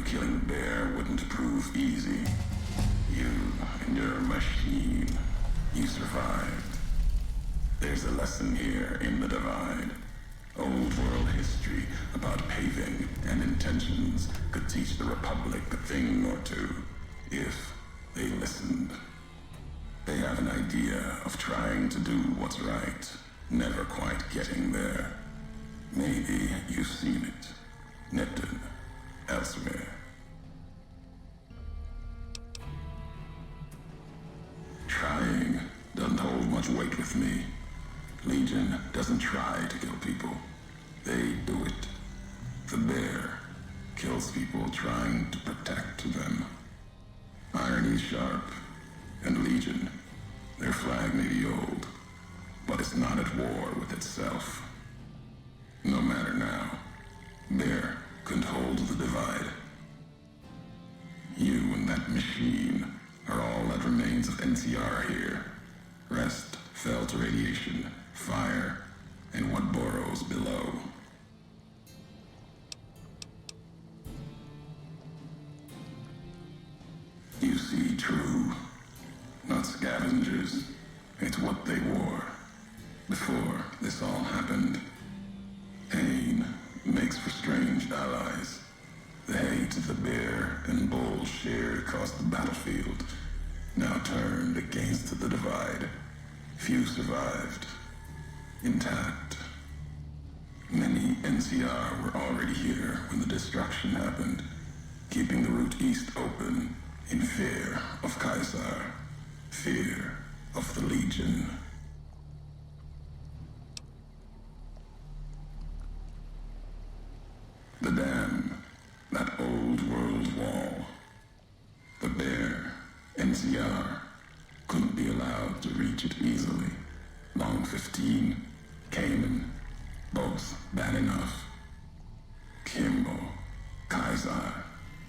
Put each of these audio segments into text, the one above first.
killing the bear wouldn't prove easy. You and your machine, you survived. There's a lesson here in the divide. Old world history about paving and intentions could teach the Republic a thing or two, if they listened. They have an idea of trying to do what's right, never quite getting there. Maybe you've seen it. Neptune, elsewhere. Trying doesn't hold much weight with me. Legion doesn't try to kill people. They do it. The bear kills people trying to protect them. Irony sharp, and Legion, their flag may be old, but it's not at war with itself. No matter now, bear couldn't hold the divide. You and that machine are all that remains of NCR here. Rest fell to radiation, fire, and what burrows below. You see true, not scavengers. It's what they wore before this all happened. Pain makes for strange allies. The hate the bear and bull shared across the battlefield now turned against the divide. Few survived, intact. Many NCR were already here when the destruction happened, keeping the route east open in fear of Caesar, fear of the Legion. The dam, that old world wall. The bear, NCR, couldn't be allowed to reach it easily. Long 15, Cayman, both bad enough. Kimball, Kaiser,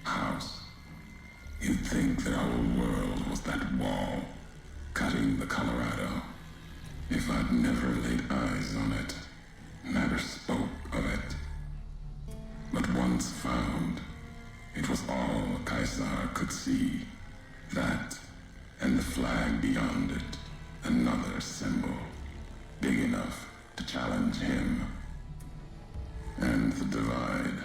House. You'd think their whole world was that wall, cutting the Colorado. If I'd never laid eyes on it, never spoke of it. But once found, it was all Caesar could see. That, and the flag beyond it, another symbol, big enough to challenge him. And the divide,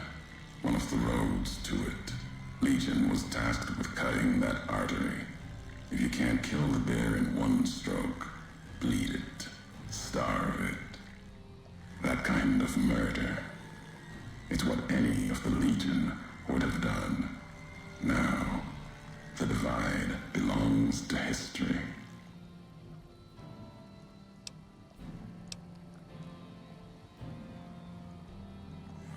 one of the roads to it. Legion was tasked with cutting that artery. If you can't kill the bear in one stroke, bleed it, starve it. That kind of murder. It's what any of the Legion would have done. Now, the divide belongs to history.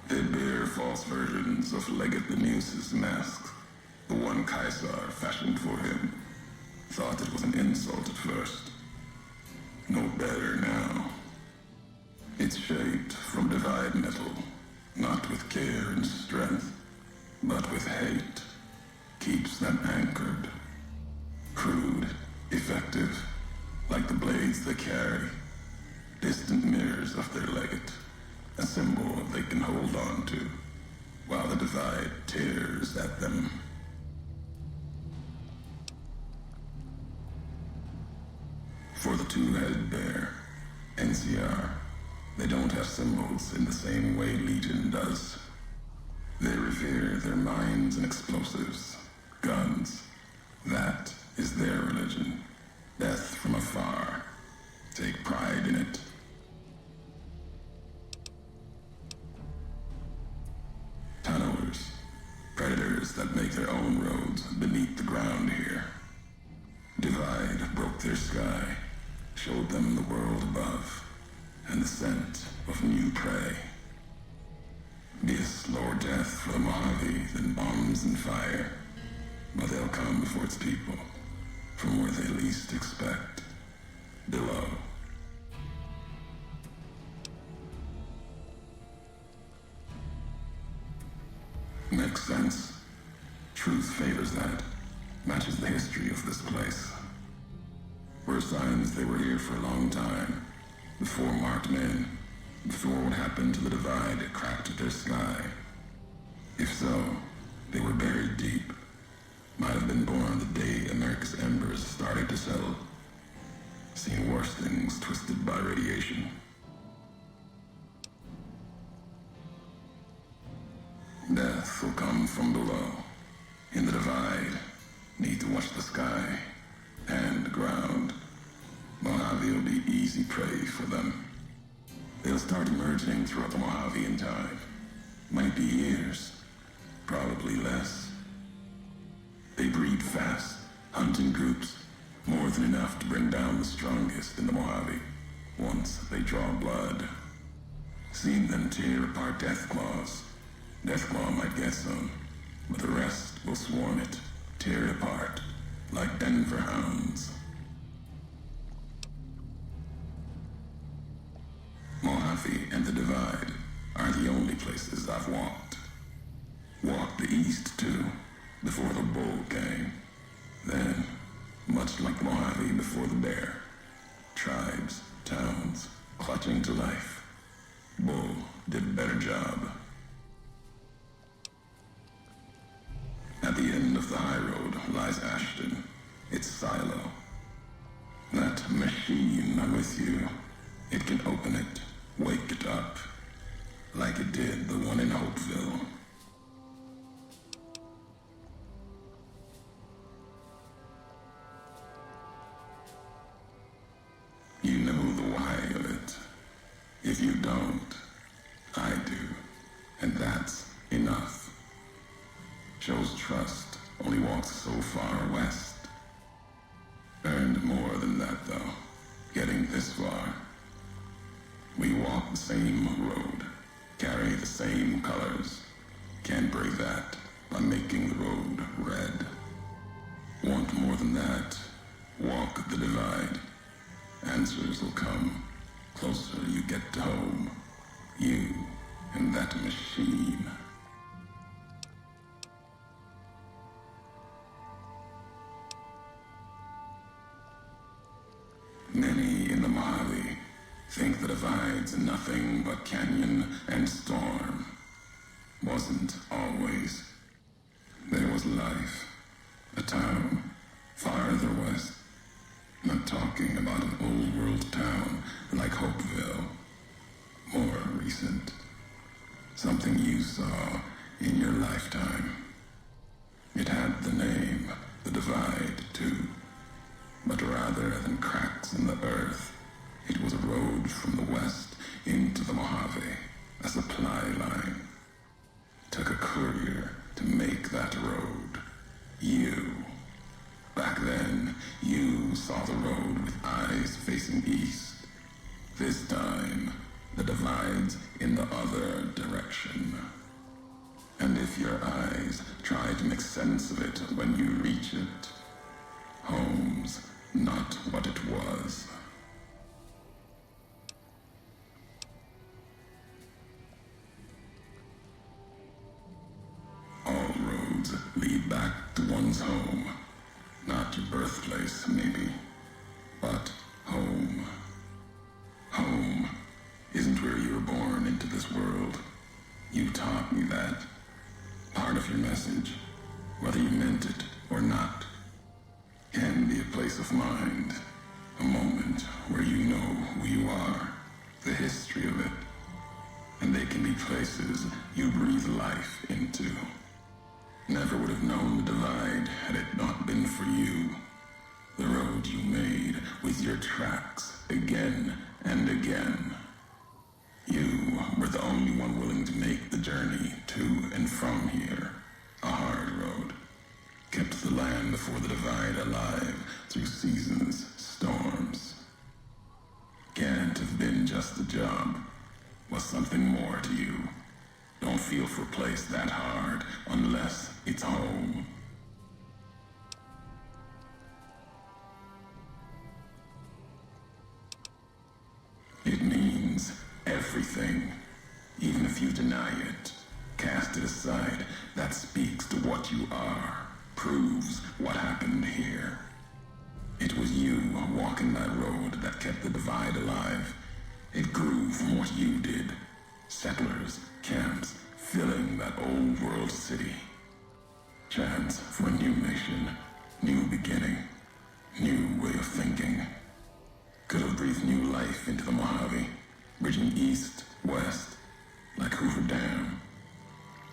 They bear false versions of Legate Beneus's mask. The one Caesar fashioned for him. Thought it was an insult at first. No better now. It's shaped from divide metal, not with care and strength, but with hate. Keeps them anchored. Crude, effective, like the blades they carry. Distant mirrors of their legate. A symbol they can hold on to, while the divide tears at them. For the two-headed bear, NCR, they don't have symbols in the same way Legion does. They revere their mines and explosives, guns. That is their religion. Death from afar. Take pride in it. Tunnelers, predators that make their own roads beneath the ground here. Divide broke their sky, showed them the world above, and the scent of new prey. Be a slower death for the Mojave than bombs and fire, but they'll come before its people, from where they least expect, below. Makes sense. Truth favors that. Matches the history of this place. Were signs they were here for a long time. Before marked men. Before what happened to the divide cracked their sky. If so, They were buried deep. Might have been born the day America's embers started to settle. Seen worse things twisted by radiation. Death will come from below. In the divide, need to watch the sky and the ground. Mojave will be easy prey for them. They'll start emerging throughout the Mojave in time. Might be years, probably less. They breed fast, hunt in groups, more than enough to bring down the strongest in the Mojave, once they draw blood. Seen them tear apart Deathclaws. Deathclaw might get some, but the rest will swarm it, tear it apart, like Denver hounds. Mojave and the Divide are the only places I've walked. Walked the east, too, before the bull came. Then, much like the Mojave before the bear, tribes, towns, clutching to life. Bull did a better job. At the end of the high road lies Ashton, its silo. That machine I'm with you, it can open it, wake it up, like it did the one in Hopeville. You know the why of it. If you don't, I do, and that's enough. Shows trust, only walks so far west. Earned more than that, though, getting this far. We walk the same road, carry the same colors. Can't break that by making the road red. Want more than that? Walk the divide. Answers will come. Closer you get to home. You and that machine. Many in the Mojave think the divide's nothing but canyon and storm. Wasn't always. There was life. A town farther west. Not talking about an old world town like Hopeville. More recent. Something you saw in your lifetime. It had the name, the Divide, too. But rather than cracks in the earth, it was a road from the west into the Mojave, a supply line. Took a courier to make that road. You. Back then, you saw the road with eyes facing east. This time, the divide's in the other direction. And if your eyes try to make sense of it when you reach it, home's not what it was. All roads lead back to one's home. Not your birthplace, maybe, but home. Home isn't where you were born into this world. You taught me that. Part of your message, whether you meant it or not, can be a place of mind, a moment where you know who you are, the history of it, and they can be places you breathe life into. Never would have known the divide had it not been for you. The road you made with your tracks again and again. You were the only one willing to make the journey to and from here. A hard road. Kept the land before the divide alive through seasons, storms. Can't have been just a job. Was something more to you. Don't feel for a place that hard unless it's home. It means everything, even if you deny it. Cast it aside. That speaks to what you are, proves what happened here. It was you walking that road that kept the divide alive. It grew from what you did. Settlers, camps, filling that old world city. Chance for a new mission, new beginning, new way of thinking. Could have breathed new life into the Mojave, bridging east, west, like Hoover Dam.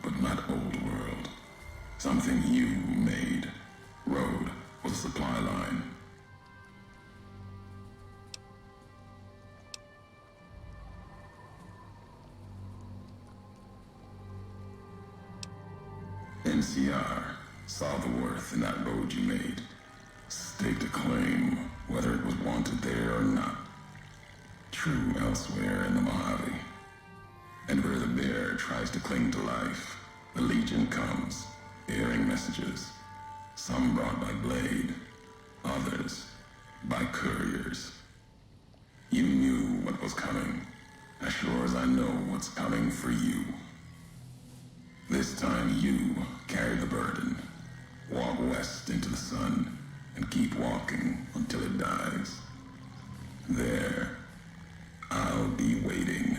But not old world. Something you made. Road was a supply line. NCR saw the worth in that road you made. Staked a claim, whether it was wanted there or not. True elsewhere in the Mojave. And where the bear tries to cling to life, the Legion comes, bearing messages. Some brought by blade, others by couriers. You knew what was coming, as sure as I know what's coming for you. This time you carry the burden. Walk west into the sun and keep walking until it dies. There, I'll be waiting.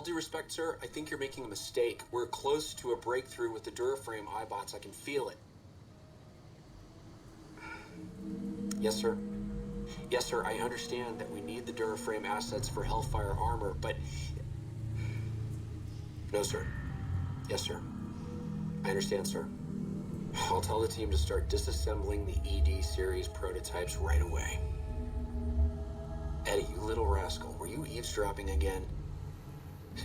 due respect, sir, I think you're making a mistake. We're close to a breakthrough with the Duraframe iBots. I can feel it. Yes, sir. Yes, sir, I understand that we need the Duraframe assets for Hellfire armor, but... No, sir. Yes, sir. I understand, sir. I'll tell the team to start disassembling the ED series prototypes right away. Eddie, you little rascal, were you eavesdropping again?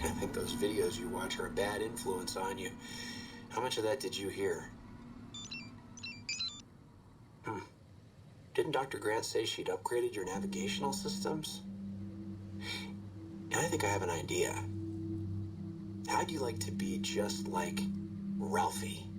I think those videos you watch are a bad influence on you. How much of that did you hear? Didn't Dr. Grant say she'd upgraded your navigational systems? And I think I have an idea. How'd you like to be just like Ralphie?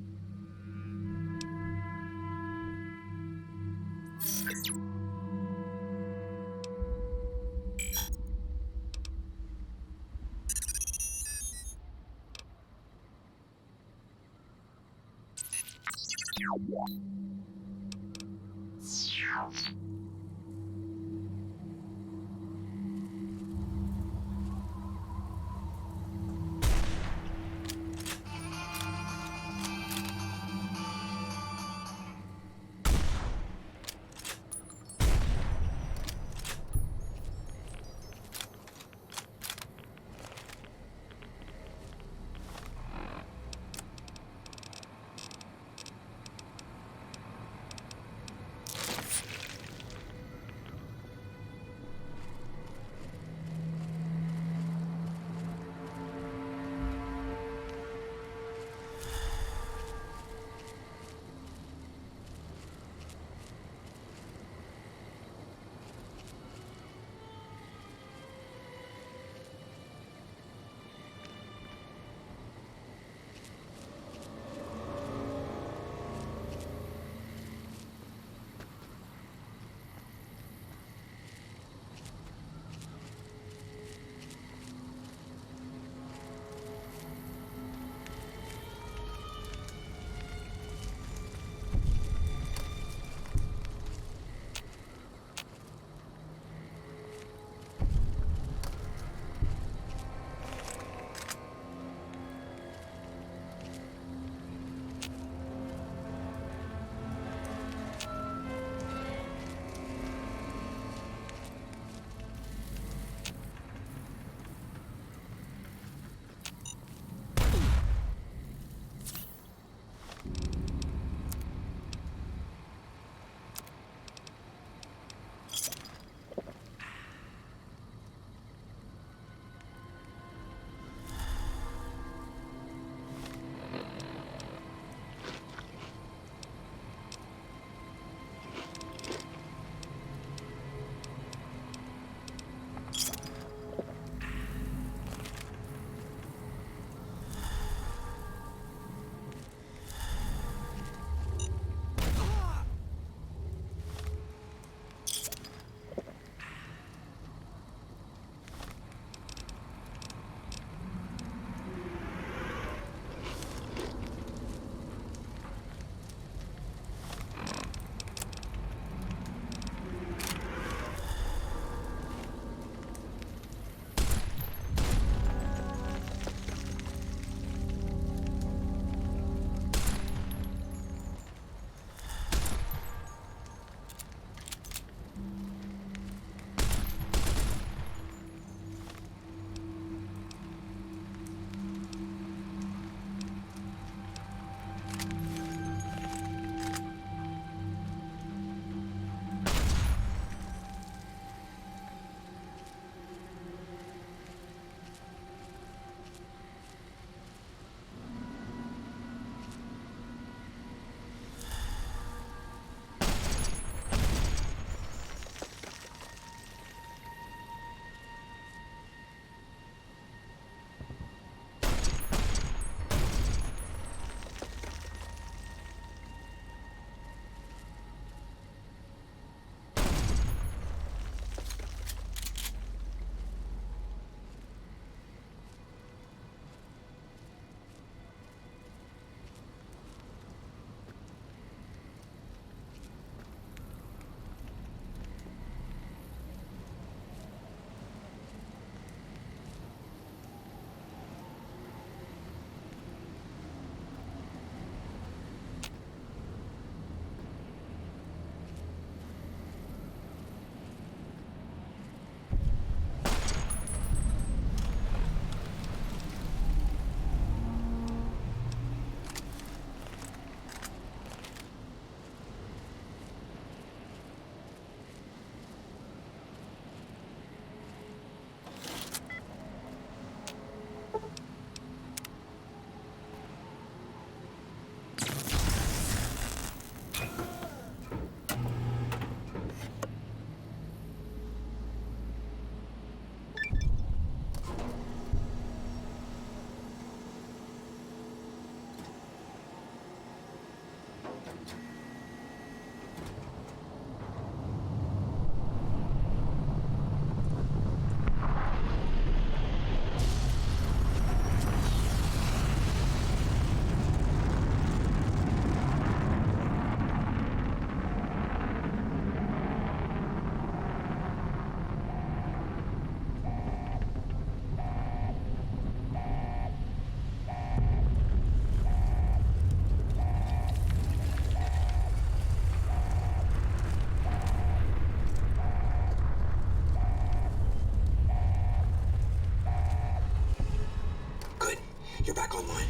Good. You're back online.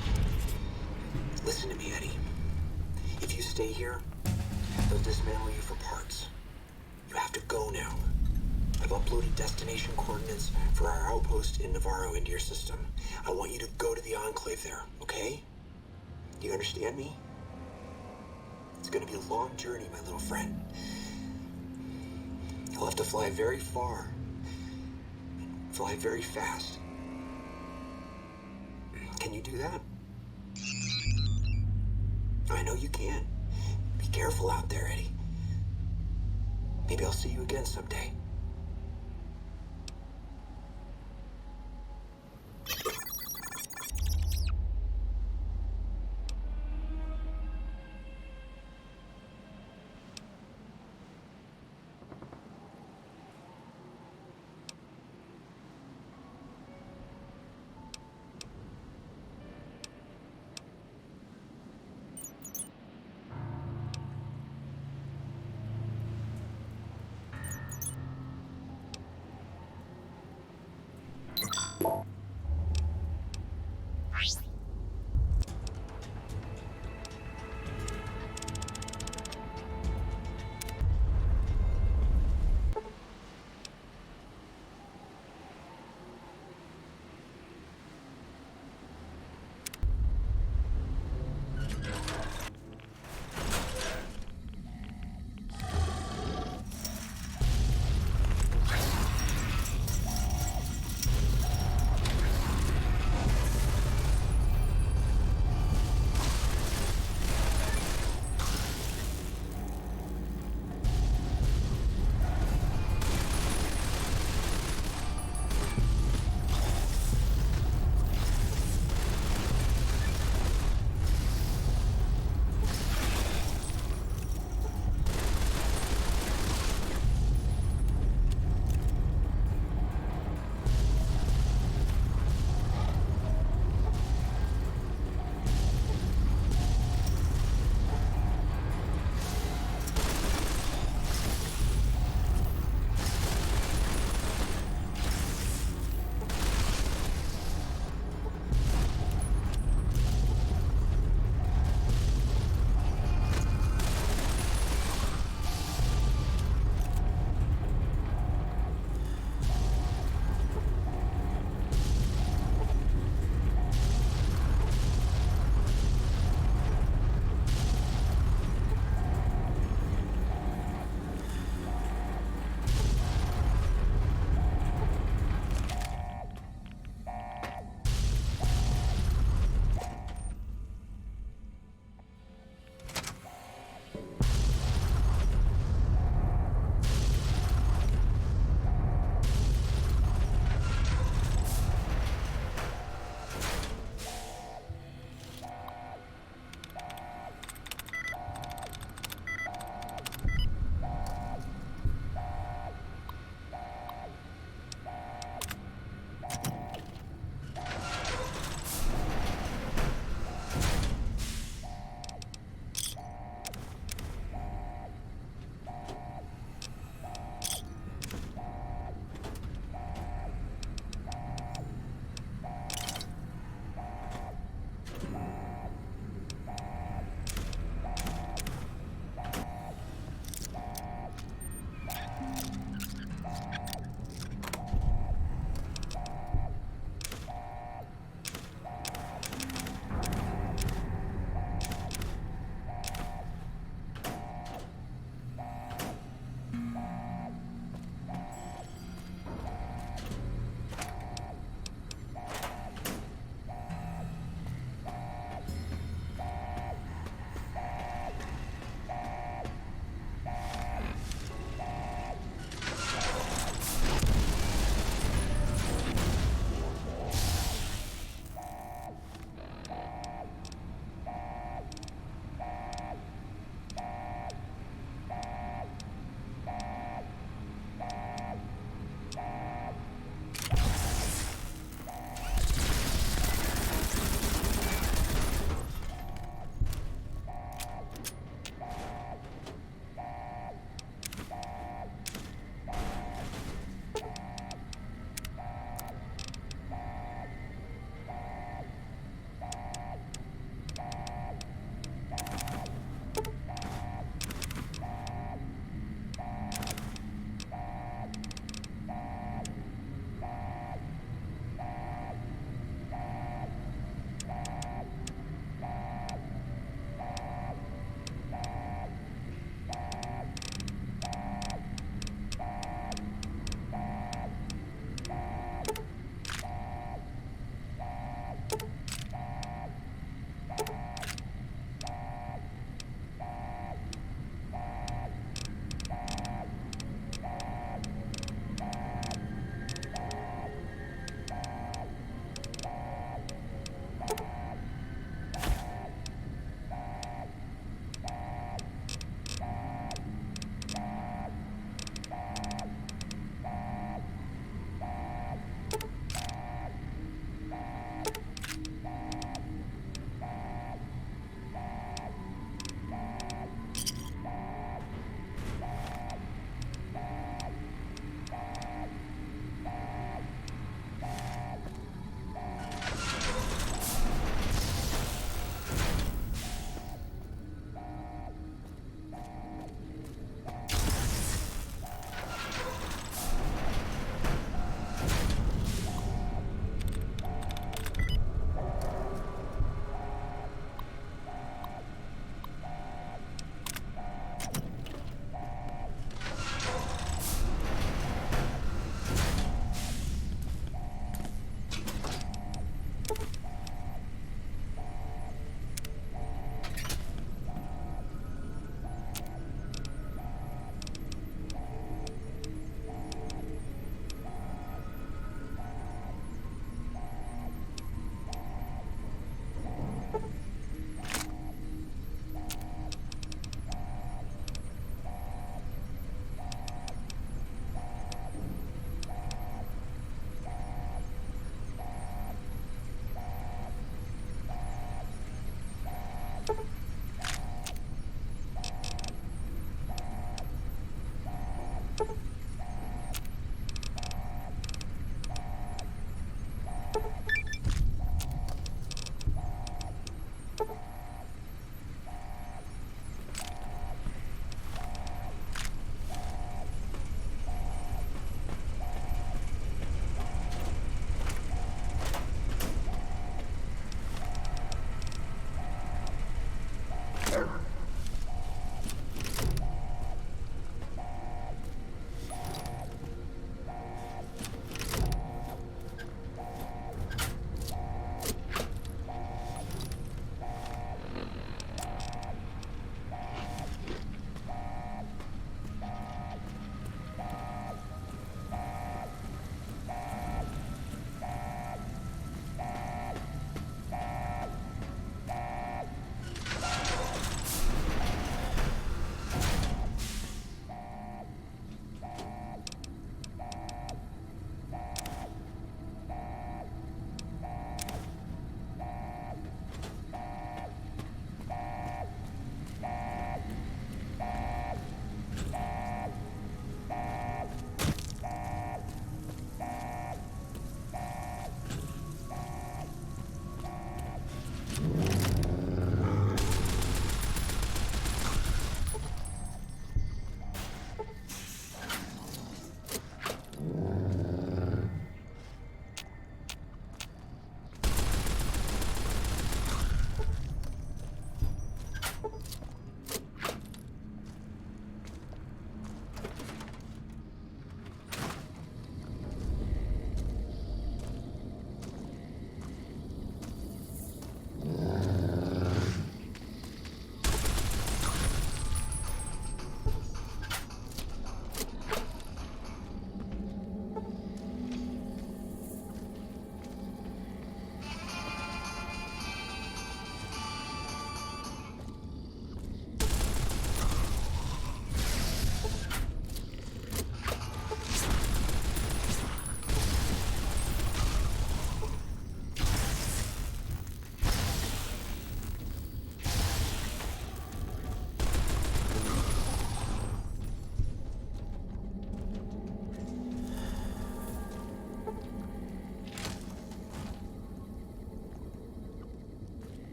Listen to me, Eddie. If you stay here, they'll dismantle you for parts. You have to go now. I've uploaded destination coordinates for our outpost in Navarro into your system. I want you to go to the Enclave there, okay? Do you understand me? It's gonna be a long journey, my little friend. You'll have to fly very far. Fly very fast. Can you do that? I know you can. Be careful out there, Eddie. Maybe I'll see you again someday.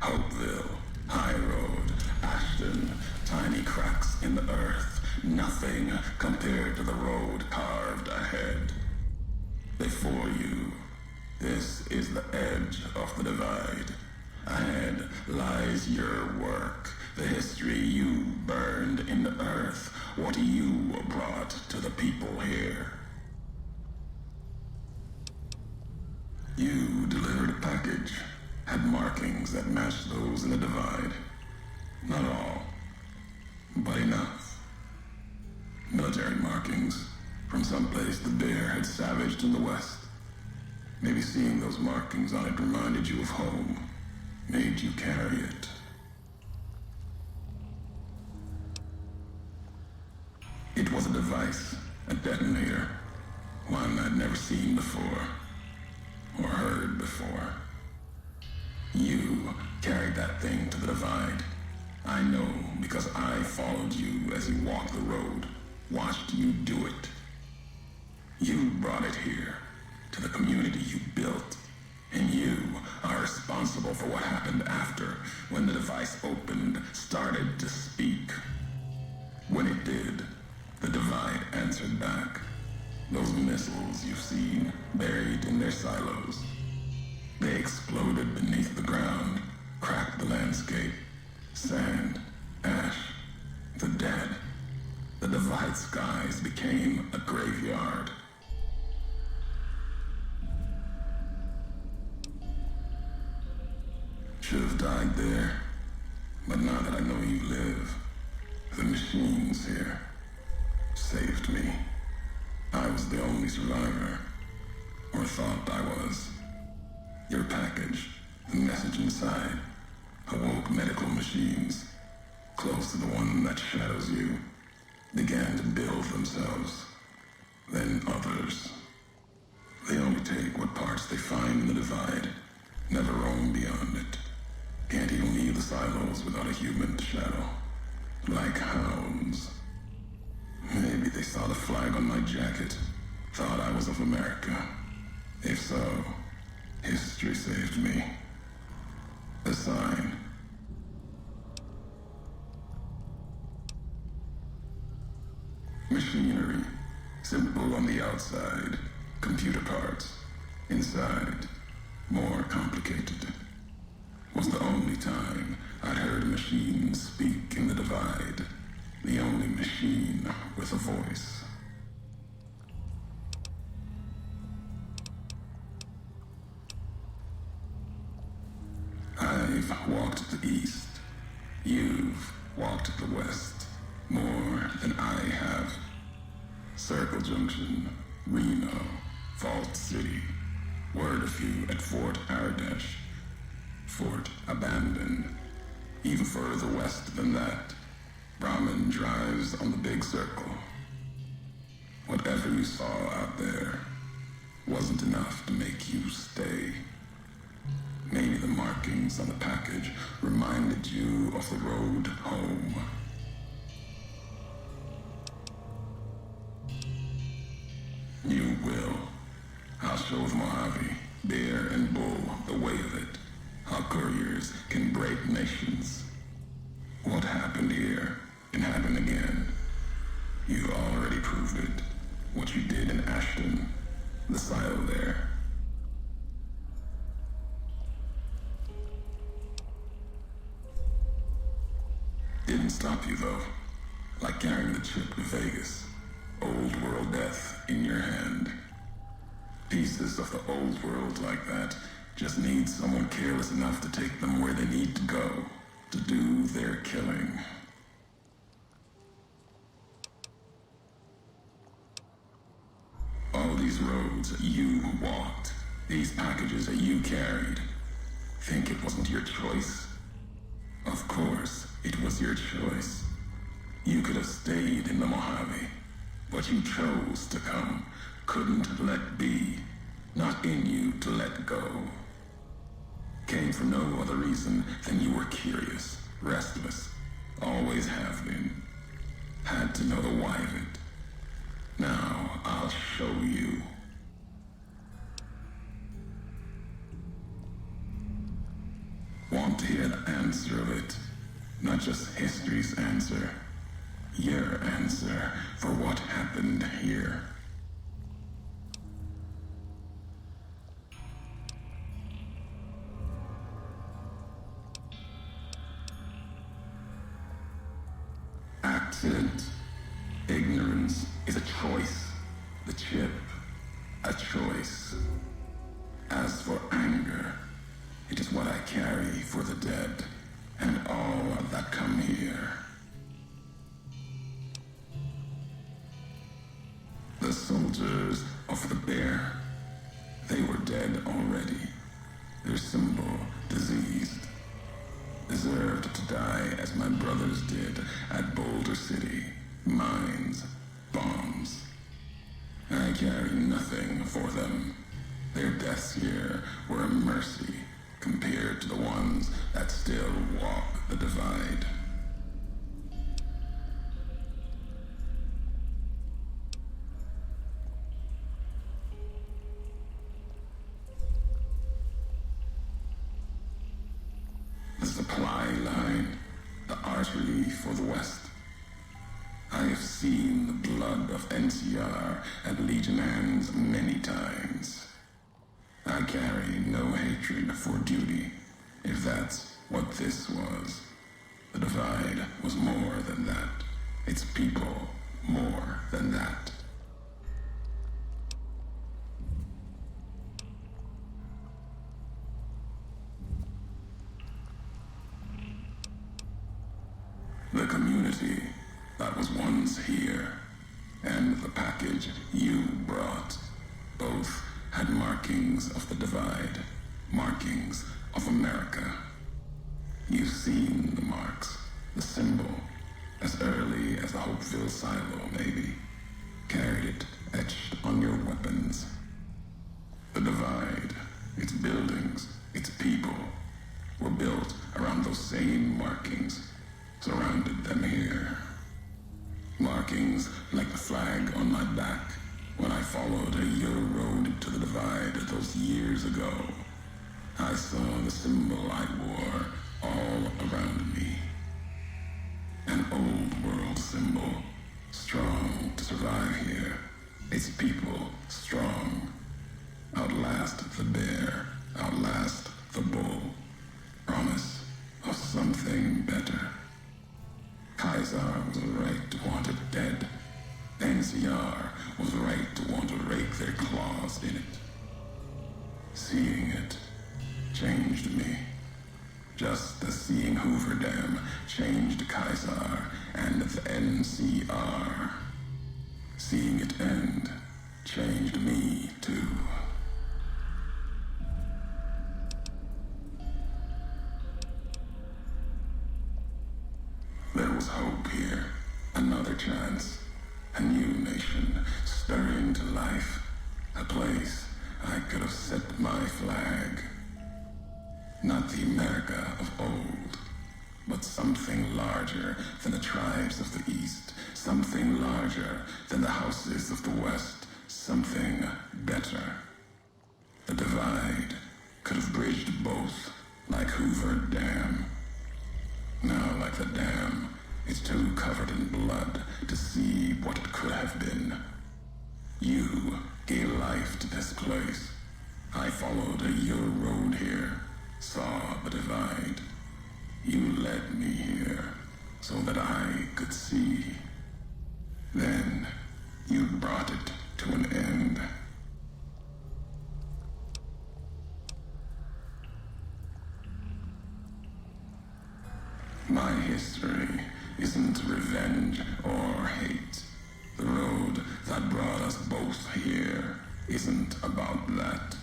Hopeville, High Road, Ashton, tiny cracks in the earth, nothing compared to the road carved ahead. Before you, this is the edge of the divide. Ahead lies your work, the history you burned in the earth, what you brought to the people here. You delivered a package, had markings that matched those in the divide. Not all, but enough. Military markings from someplace the bear had savaged in the west. Maybe seeing those markings on it reminded you of home, made you carry it. It was a device, a detonator, one I'd never seen before, or heard before. You carried that thing to the divide. I know because I followed you as you walked the road, watched you do it. You brought it here, to the community you built, and you are responsible for what happened after, when the device opened, started to speak. When it did, the divide answered back. Those missiles you've seen, buried in their silos. They exploded beneath the ground, cracked the landscape. Sand, ash, the dead. The divide skies became a graveyard. Should have died there, but now that I know you live, The machines here saved me. I was the only survivor, or thought I was. Your package, the message inside, awoke medical machines, close to the one that shadows you, began to build themselves. Then others. They only take what parts they find in the divide, never roam beyond it. Can't even leave the silos without a human to shadow. Like hounds. Maybe they saw the flag on my jacket, thought I was of America. If so, history saved me. A sign. Machinery. Simple on the outside. Computer parts. Inside. More complicated. Was the only time I'd heard a machine speak in the divide. The only machine with a voice. I've walked the east. You've walked the west. More than I have. Circle Junction, Reno, Vault City. Word a few at Fort Ardash. Fort abandoned. Even further west than that, Brahmin drives on the big circle. Whatever you saw out there wasn't enough to make you stay. Maybe the markings on the package reminded you of the road home. You will. I'll show the Mojave, Bear and Bull, the way of it. How couriers can break nations. What happened here can happen again. You already proved it. What you did in Ashton, the silo there. Didn't stop you though. Like carrying the chip to Vegas. Old world death in your hand. Pieces of the old world like that just need someone careless enough to take them where they need to go, to do their killing. All these roads that you walked, these packages that you carried, think it wasn't your choice? Of course, it was your choice. You could have stayed in the Mojave, but you chose to come, couldn't let be, not in you to let go. Came for no other reason than you were curious, restless, always have been. Had to know the why of it. Now I'll show you. Want to hear the answer of it? Not just history's answer. Your answer for what happened here. Accident. Ignorance is a choice. The chip, a choice. As for anger, it is what I carry for the dead and all that come here. The soldiers of the bear, they were dead already. Their symbol, diseased. Deserved to die as my brothers did at Boulder City. Mines, bombs. I carry nothing for them. Their deaths here were a mercy compared to the ones that still walk the divide. The supply line, the artery for the West. I have seen the blood of NCR at Legion hands many times. I carry no hatred for duty, if that's what this was. The divide was more than that. Its people more than that. The community that was once here, and the package you brought. Both had markings of the divide, markings of America. You've seen the marks, the symbol, as early as the Hopeville silo, maybe. Carried it etched on your weapons. The divide, its buildings, its people, were built around those same markings, surrounded them here. Markings like the flag on my back when I followed your road to the divide those years ago. I saw the symbol I wore all around me. An old world symbol, strong to survive here. Its people strong. Outlast the bear, outlast the bull. Promise of something better. Kaiser was right to want it dead. NCR was right to want to rake their claws in it. Seeing it changed me. Just as seeing Hoover Dam changed Kaiser and the NCR. Seeing it end changed me too. There was hope here, another chance, a new nation stirring to life, a place I could have set my flag. Not the America of old, but something larger than the tribes of the East, something larger than the houses of the West, something better. The divide could have bridged both, like Hoover Dam. Now, like the dam, it's too covered in blood to see what it could have been. You gave life to this place. I followed your road here, saw the divide. You led me here so that I could see. Then you brought it to an end. My history isn't revenge or hate. The road that brought us both here isn't about that.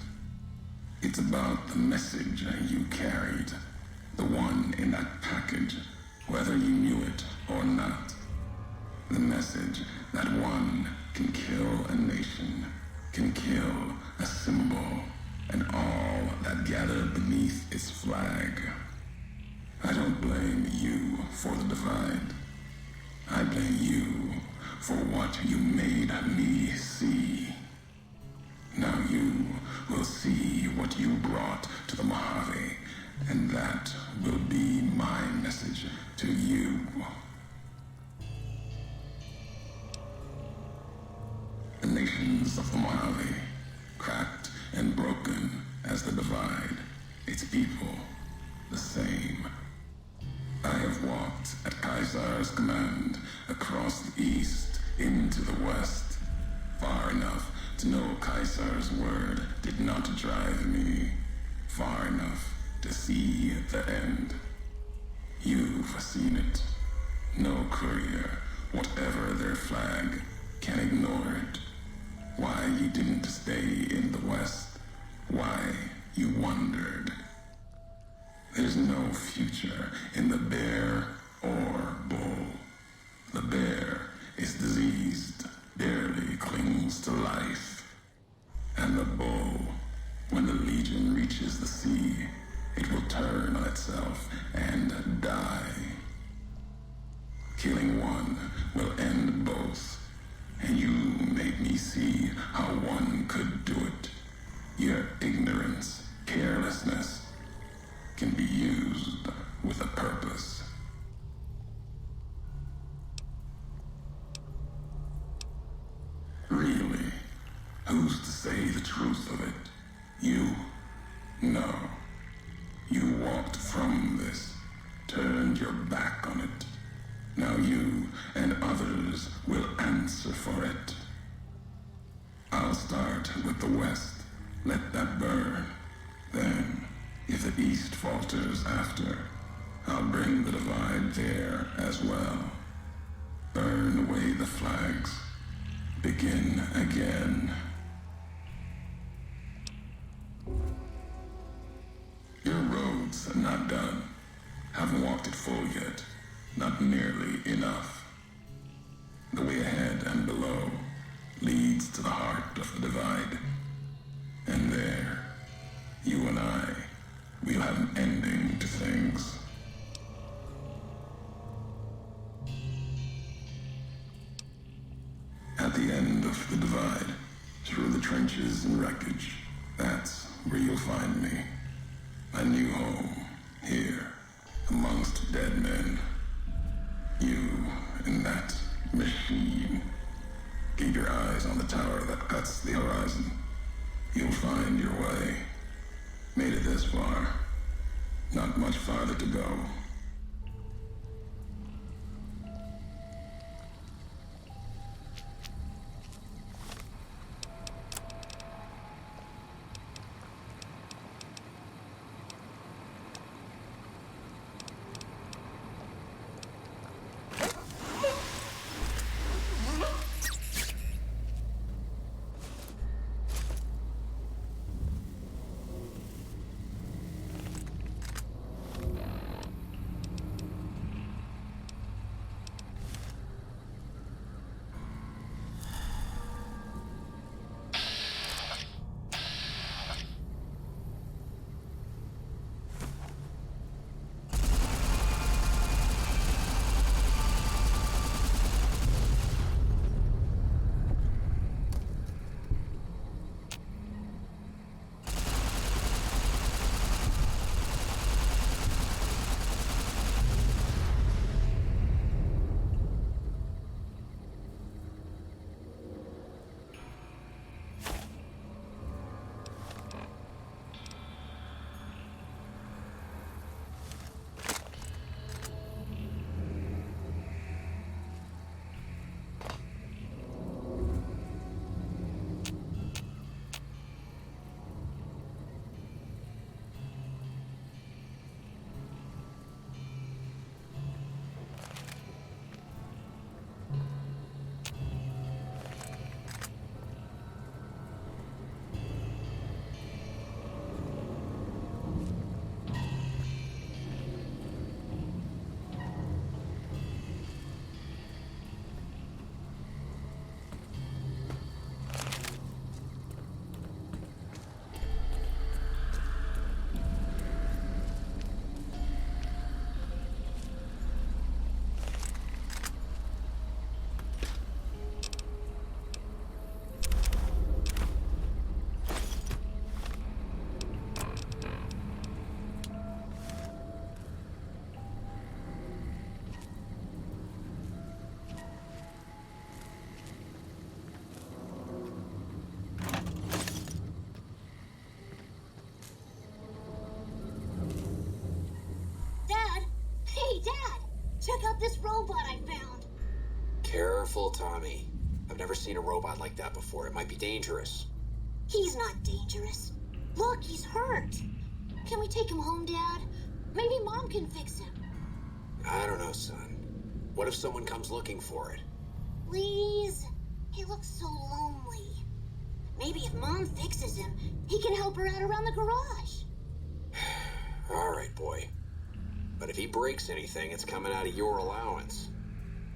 It's about the message you carried, the one in that package, whether you knew it or not. The message that one can kill a nation, can kill a symbol, and all that gather beneath its flag. I don't blame you for the divide. I blame you for what you made me see. Now you will see what you brought to the Mojave, and that will be my message to you. The nations of the Mojave, cracked and broken as the divide, its people the same. I have walked at Kaiser's command across the east into the west, far enough to know Kaiser's word did not drive me, far enough to see the end. You've seen it. No courier, whatever their flag, can ignore it. Why you didn't stay in the west, why you wondered. There's no future in the bear or bull. The bear is diseased, barely clings to life. And the bull, when the legion reaches the sea, it will turn on itself and die. Killing one will end both, and you made me see how one could do it. Your ignorance, carelessness, can be used with a purpose. Really, who's to say the truth of it? You? No. You walked from this, turned your back on it. Now you and others will answer for it. I'll start with the West. Let that burn. Then, if the East falters after, I'll bring the divide there as well. Burn the flags. Begin again. Your roads are not done. Haven't walked it full yet. Not nearly enough. The way ahead and below leads to the heart of the divide. And there, you and I, we'll have an ending to things. At the end of the divide, through the trenches and wreckage, that's where you'll find me. My new home, here, amongst dead men. You and that machine. Keep your eyes on the tower that cuts the horizon. You'll find your way. Made it this far. Not much farther to go. Check out this robot I found. Careful, Tommy. I've never seen a robot like that before. It might be dangerous. He's not dangerous. Look, he's hurt. Can we take him home, Dad? Maybe Mom can fix him. I don't know, son. What if someone comes looking for it? Please? He looks so lonely. Maybe if Mom fixes him, he can help her out around the garage. All right, boy. But if he breaks anything, it's coming out of your allowance.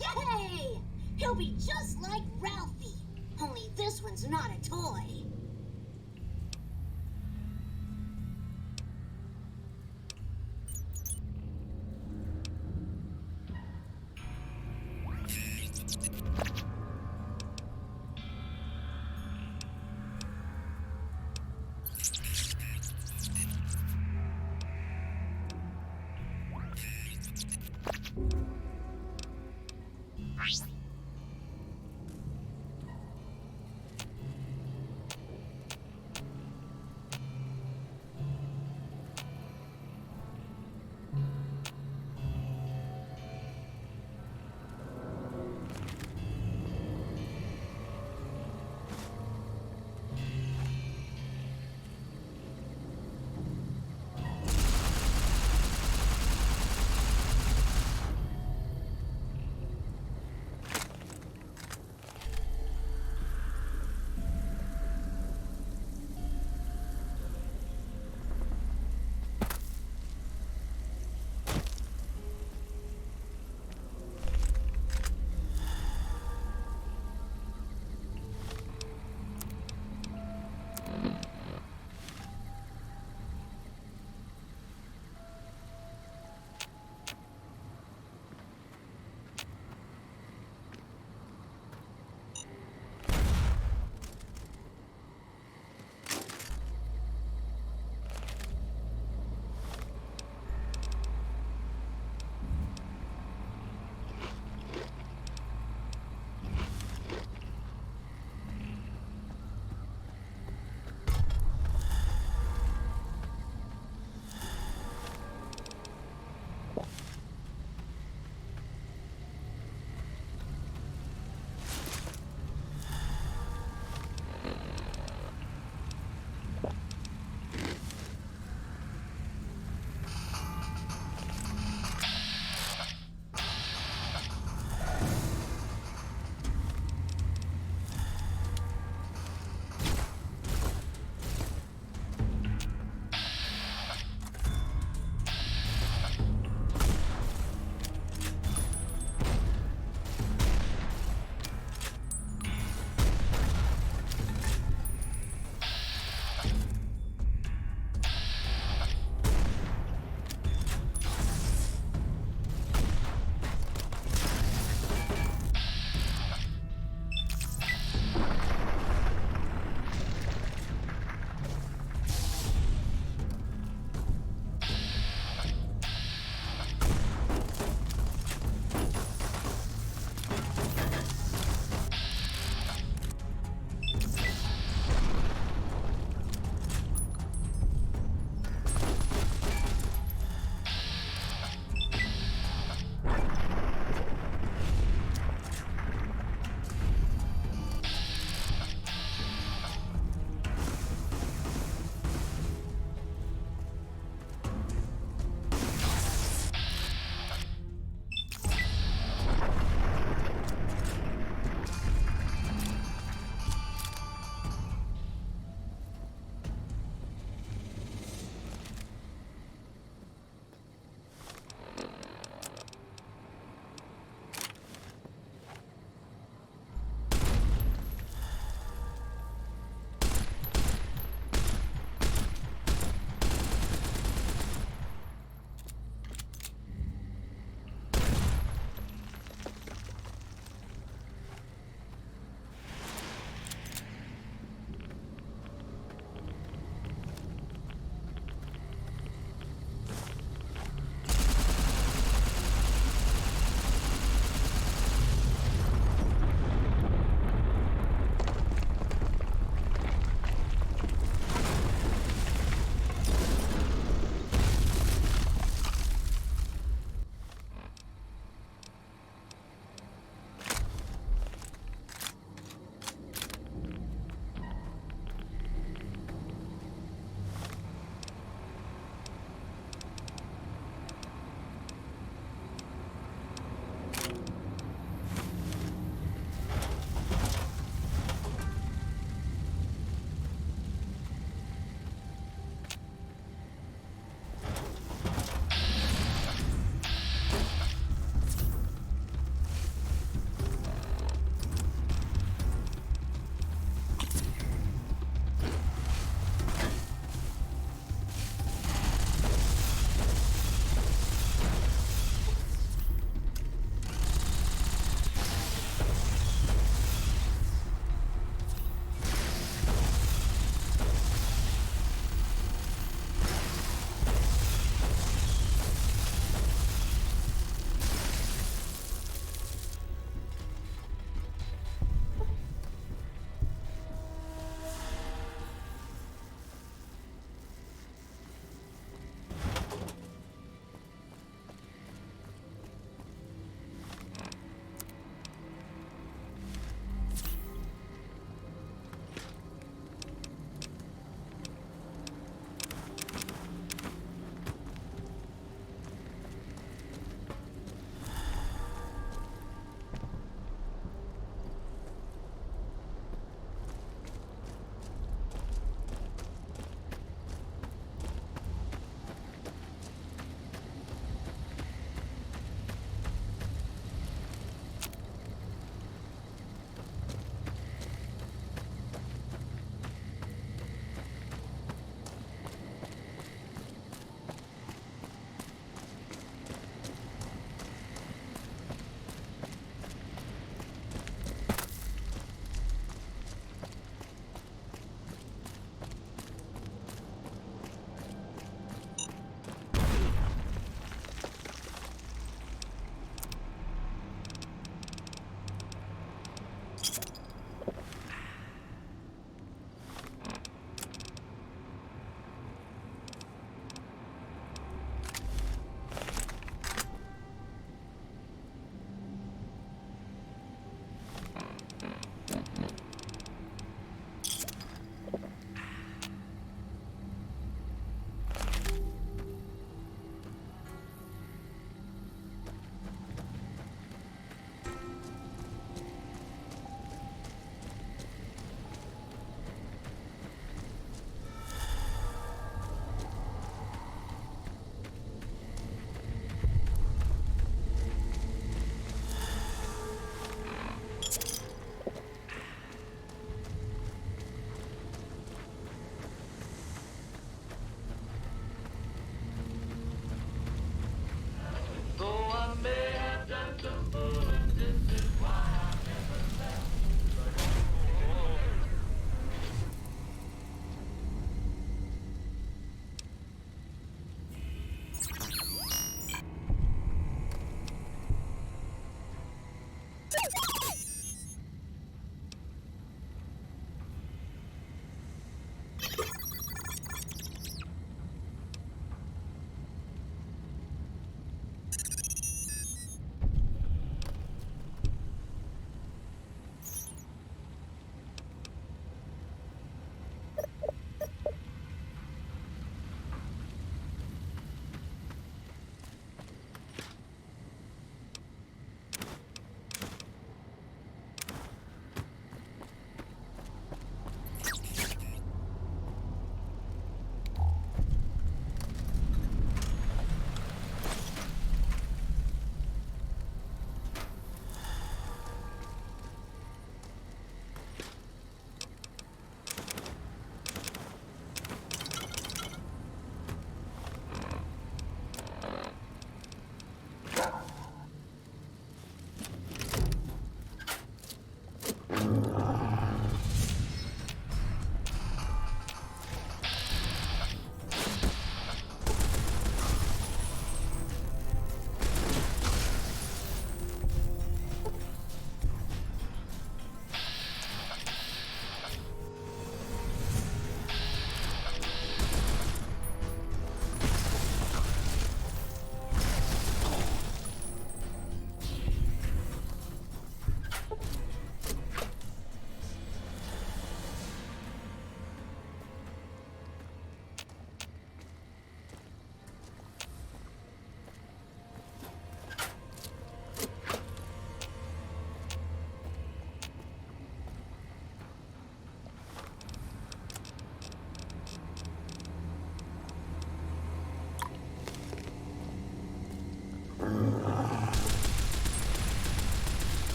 Yay! He'll be just like Ralphie. Only this one's not a toy.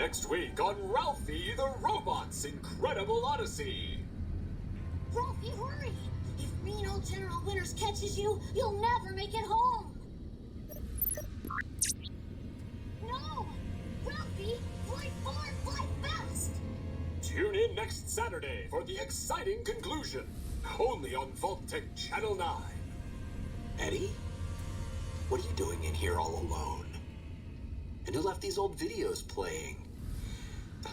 Next week on Ralphie the Robot's Incredible Odyssey. Ralphie, hurry! If mean old General Winters catches you, you'll never make it home! No! Ralphie, fly far, fly fast! Tune in next Saturday for the exciting conclusion. Only on Vault-Tec Channel 9. Eddie? What are you doing in here all alone? And who left these old videos playing?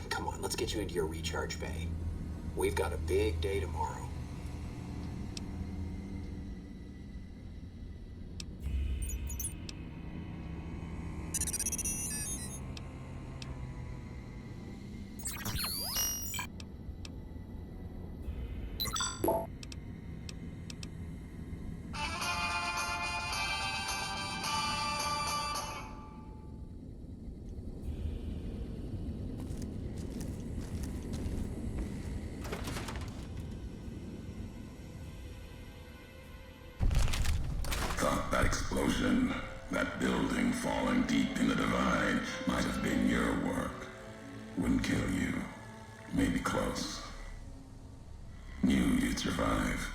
Come on, let's get you into your recharge bay. We've got a big day tomorrow. Thought that explosion, that building falling deep in the divide, might have been your work. Wouldn't kill you. Maybe close. Knew you'd survive,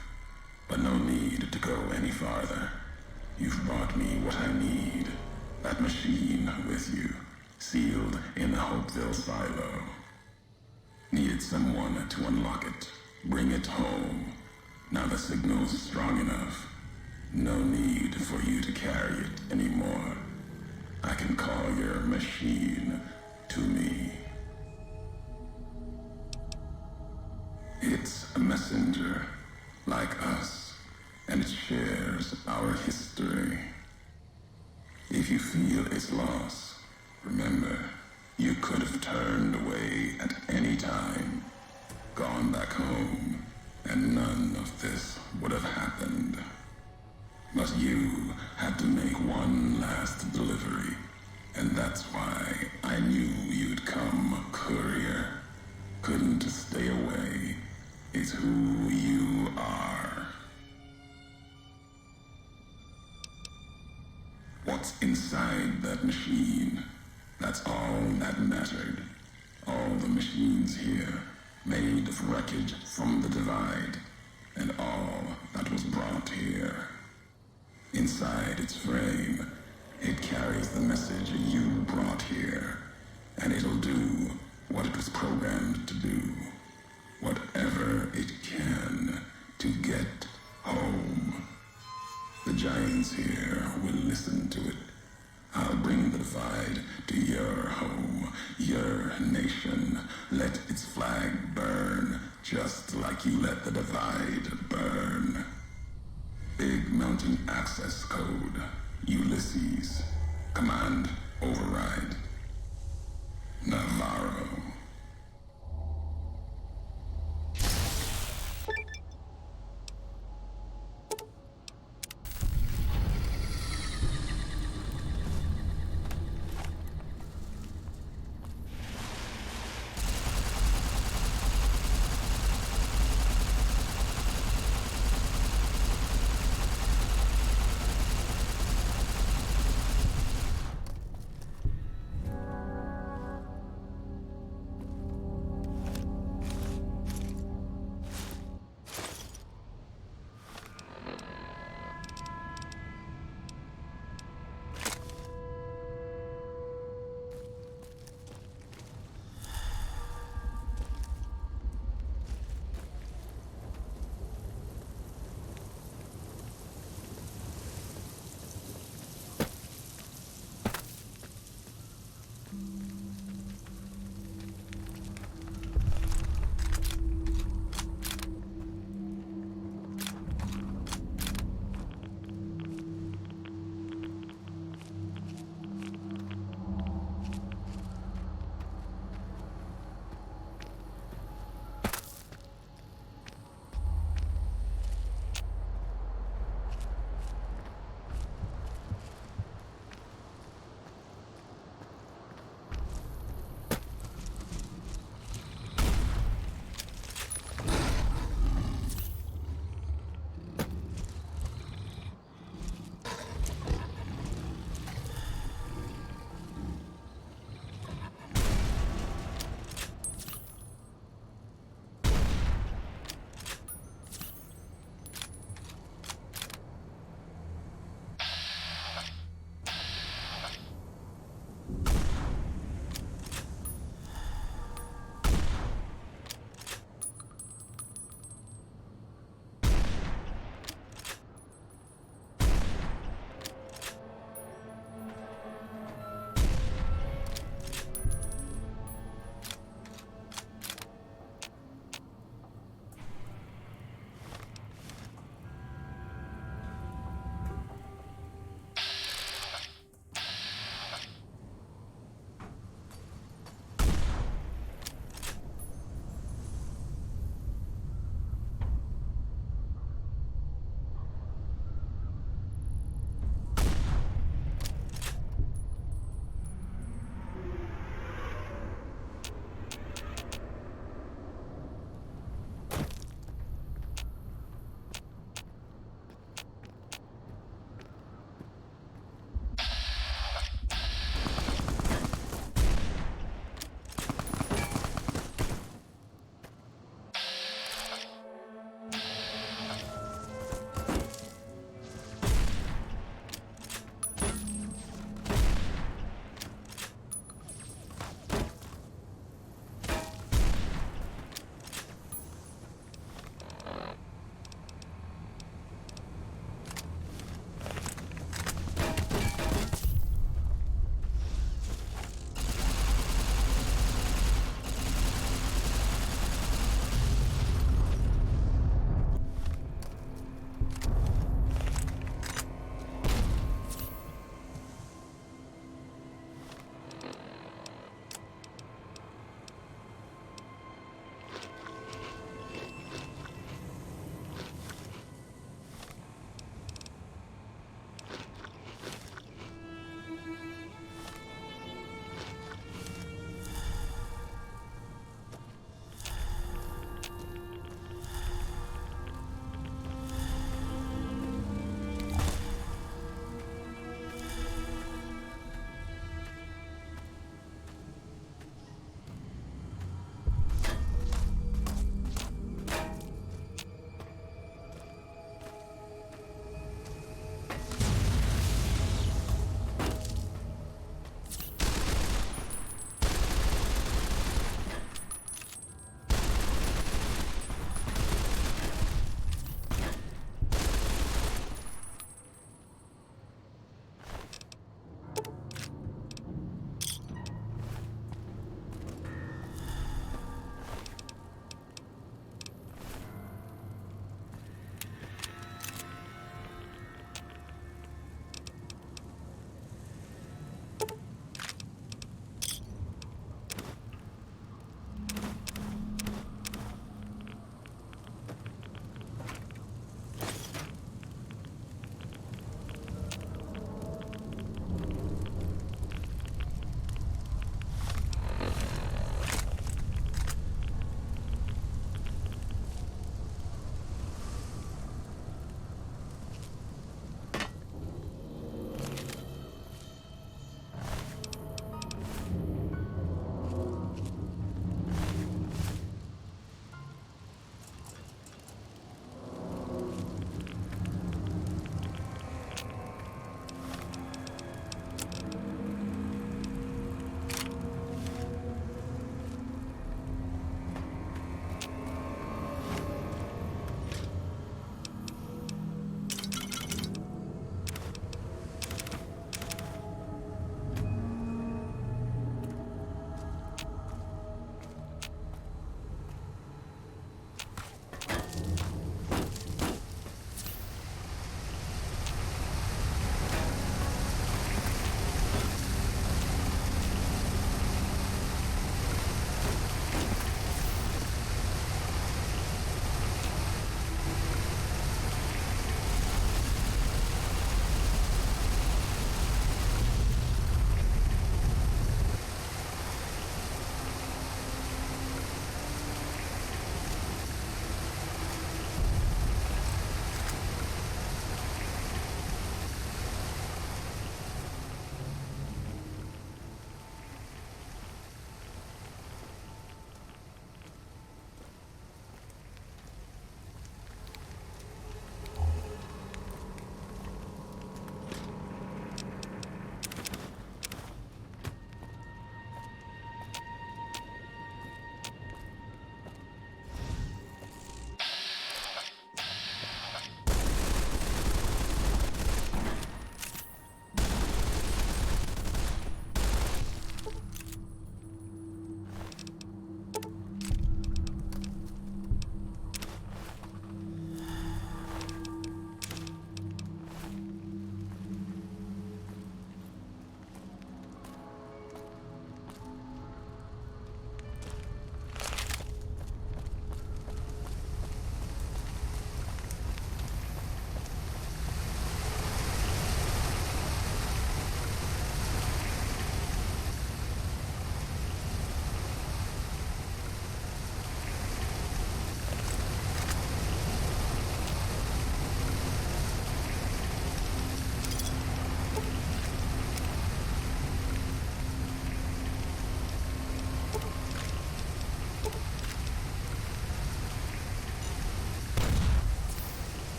but no need to go any farther. You've brought me what I need. That machine with you, sealed in the Hopeville silo. Needed someone to unlock it, bring it home. Now the signal's strong enough. No need for you to carry it anymore. I can call your machine to me. It's a messenger, like us, and it shares our history. If you feel its loss, remember, you could have turned away at any time, gone back home, and none of this would have happened. But you had to make one last delivery, and that's why I knew you'd come, courier. Couldn't stay away. It's who you are. What's inside that machine? That's all that mattered. All the machines here, made of wreckage from the divide, and all that was brought here. Inside its frame, it carries the message you brought here, and it'll do what it was programmed to do. Whatever it can to get home. The giants here will listen to it. I'll bring the divide to your home, your nation. Let its flag burn, just like you let the divide burn. Big Mountain Access Code, Ulysses. Command override. Navarro.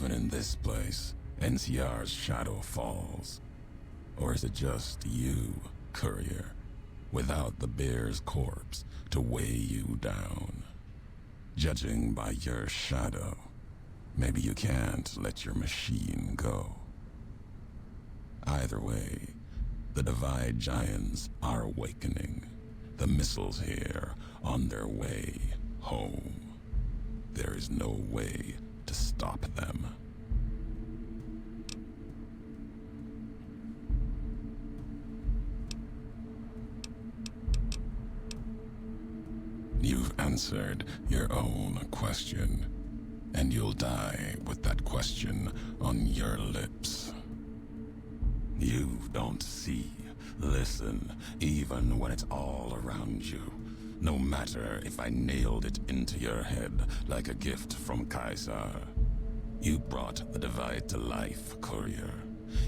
even in this place, NCR's shadow falls? Or is it just you, courier, without the bear's corpse to weigh you down? Judging by your shadow, maybe you can't let your machine go. Either way, the Divide Giants are awakening. The missiles here on their way home. There is no way to stop them. You've answered your own question, and you'll die with that question on your lips. You don't see, listen, even when it's all around you. No matter if I nailed it into your head like a gift from Caesar. You brought the Divide to life, courier.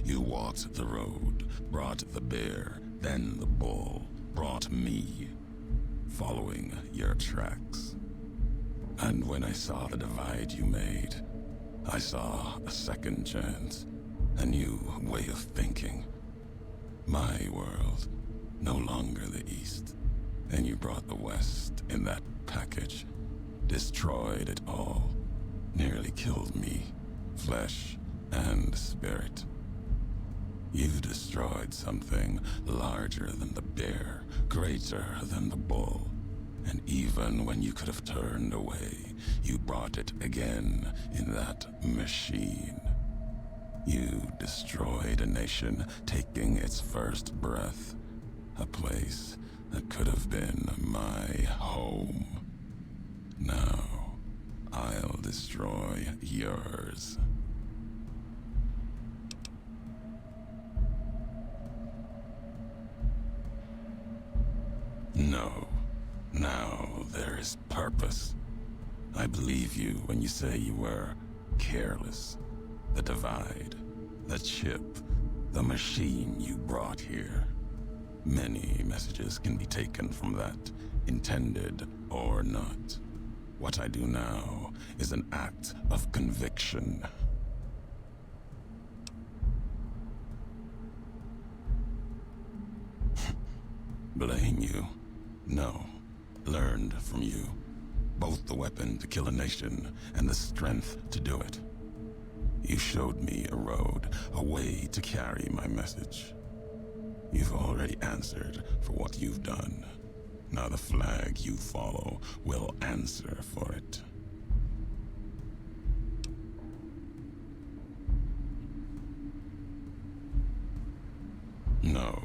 You walked the road, brought the bear, then the bull, brought me, following your tracks. And when I saw the divide you made, I saw a second chance, a new way of thinking. My world, no longer the East, and you brought the West in that package. Destroyed it all, nearly killed me, flesh and spirit. You destroyed something larger than the bear, greater than the bull. And even when you could have turned away, you brought it again in that machine. You destroyed a nation taking its first breath, a place that could have been my home. Now, I'll destroy yours. No. Now there is purpose. I believe you when you say you were careless. The divide, the chip, the machine you brought here. Many messages can be taken from that, intended or not. What I do now is an act of conviction. Blame you? No. Learned from you. Both the weapon to kill a nation and the strength to do it. You showed me a road, a way to carry my message. You've already answered for what you've done. Now the flag you follow will answer for it. No,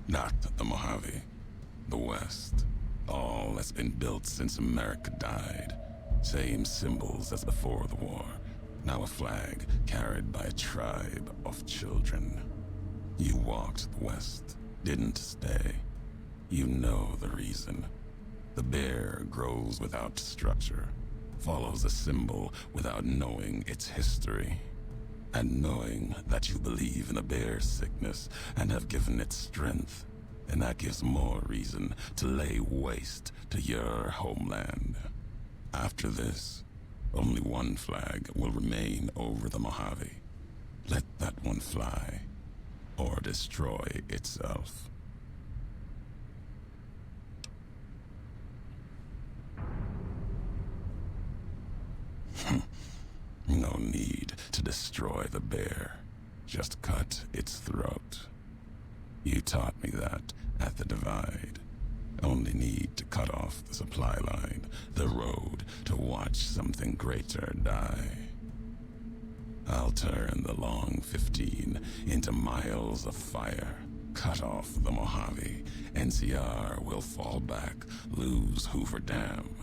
not the Mojave. The West. All that's been built since America died. Same symbols as before the war. Now a flag carried by a tribe of children. You walked the West, didn't stay. You know the reason. The bear grows without structure, follows a symbol without knowing its history. And knowing that you believe in the bear's sickness and have given it strength, and that gives more reason to lay waste to your homeland. After this, only one flag will remain over the Mojave. Let that one fly, or destroy itself. No need to destroy the bear. Just cut its throat. You taught me that at the divide. Only need to cut off the supply line, the road, to watch something greater die. I'll turn the long 15 into miles of fire. Cut off the Mojave. NCR will fall back, lose Hoover Dam,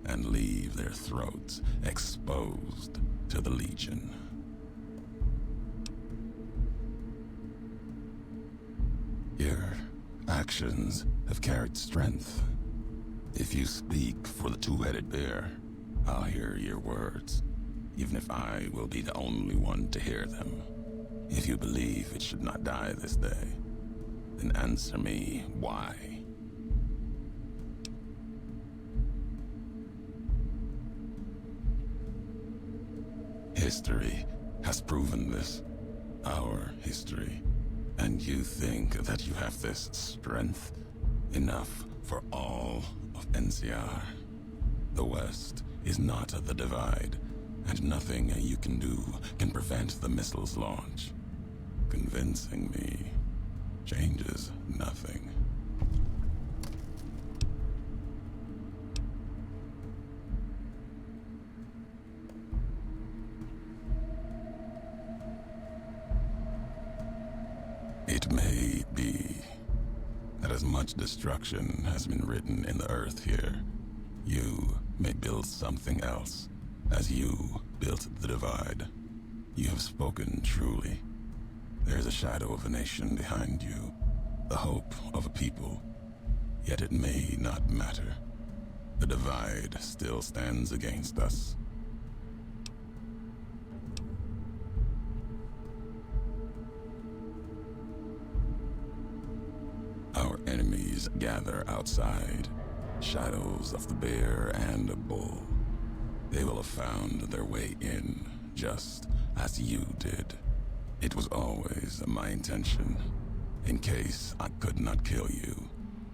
and leave their throats exposed to the Legion. Your actions have carried strength. If you speak for the two-headed bear, I'll hear your words, even if I will be the only one to hear them. If you believe it should not die this day, then answer me why. History has proven this. Our history. And you think that you have this strength? Enough for all of NCR. The West is not the divide, and nothing you can do can prevent the missile's launch. Convincing me changes nothing. It may be that as much destruction has been written in the earth here, you may build something else, as you built the divide. You have spoken truly. There's a shadow of a nation behind you, the hope of a people. Yet it may not matter. The divide still stands against us. Our enemies gather outside, shadows of the bear and a bull. They will have found their way in, just as you did. It was always my intention. In case I could not kill you,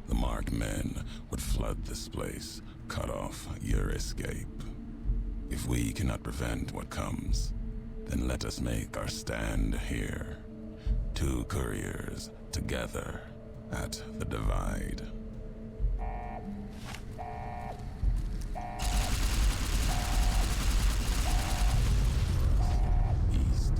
the marked men would flood this place, cut off your escape. If we cannot prevent what comes, then let us make our stand here. Two couriers together at the divide. East.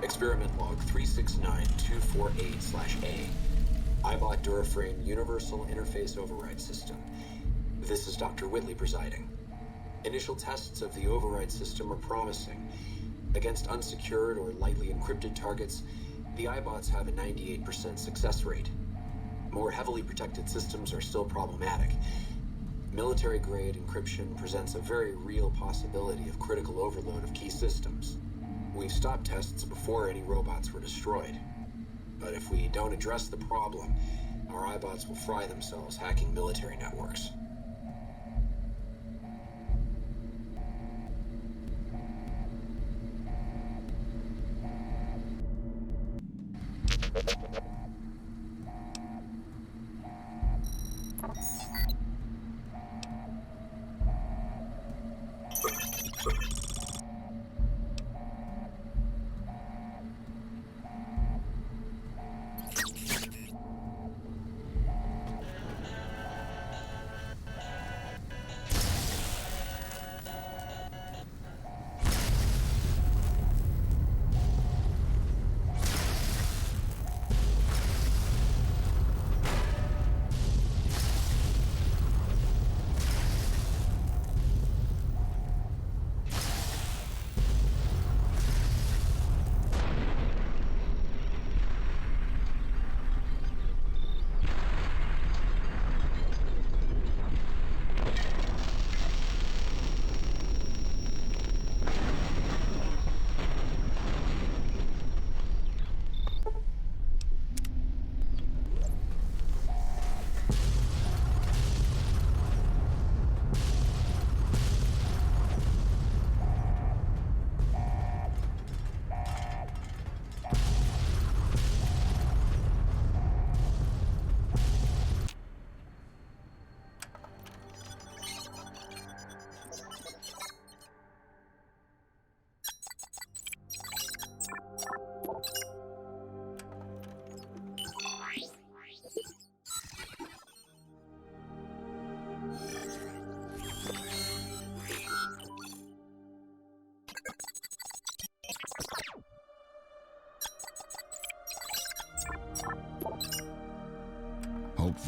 Experiment log 369248/A. iBot Duraframe Universal Interface Override System. This is Dr. Whitley presiding. Initial tests of the override system are promising. Against unsecured or lightly encrypted targets, the iBots have a 98% success rate. More heavily protected systems are still problematic. Military-grade encryption presents a very real possibility of critical overload of key systems. We've stopped tests before any robots were destroyed. But if we don't address the problem, our iBots will fry themselves hacking military networks.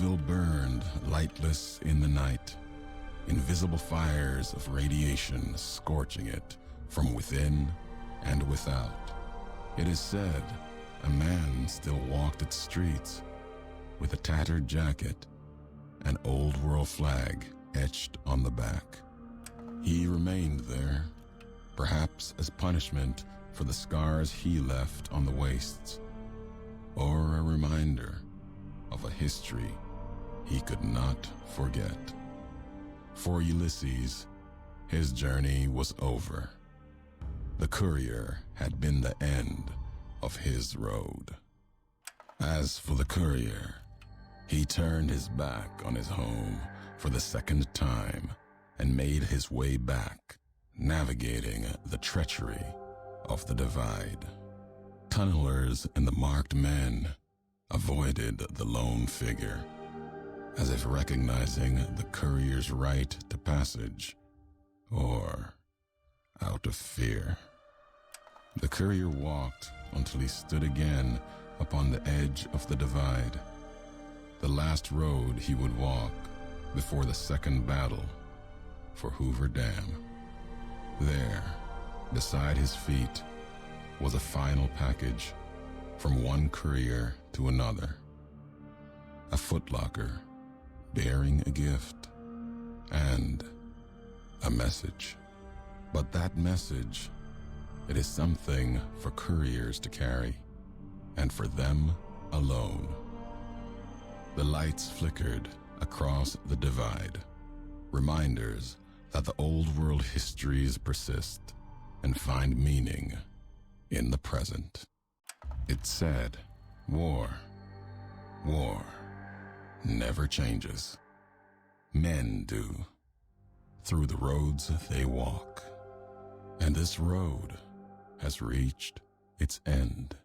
Earthville burned lightless in the night, invisible fires of radiation scorching it from within and without. It is said a man still walked its streets with a tattered jacket, an old world flag etched on the back. He remained there, perhaps as punishment for the scars he left on the wastes, or a reminder of a history he could not forget. For Ulysses, his journey was over. The courier had been the end of his road. As for the courier, he turned his back on his home for the second time and made his way back, navigating the treachery of the divide. Tunnelers and the marked men avoided the lone figure, as if recognizing the courier's right to passage, or out of fear. The courier walked until he stood again upon the edge of the divide, the last road he would walk before the second battle for Hoover Dam. There, beside his feet, was a final package from one courier to another. A footlocker bearing a gift and a message. But that message, it is something for couriers to carry, and for them alone. The lights flickered across the divide, reminders that the old world histories persist and find meaning in the present. It said, war never changes. Men do, through the roads they walk. And this road has reached its end.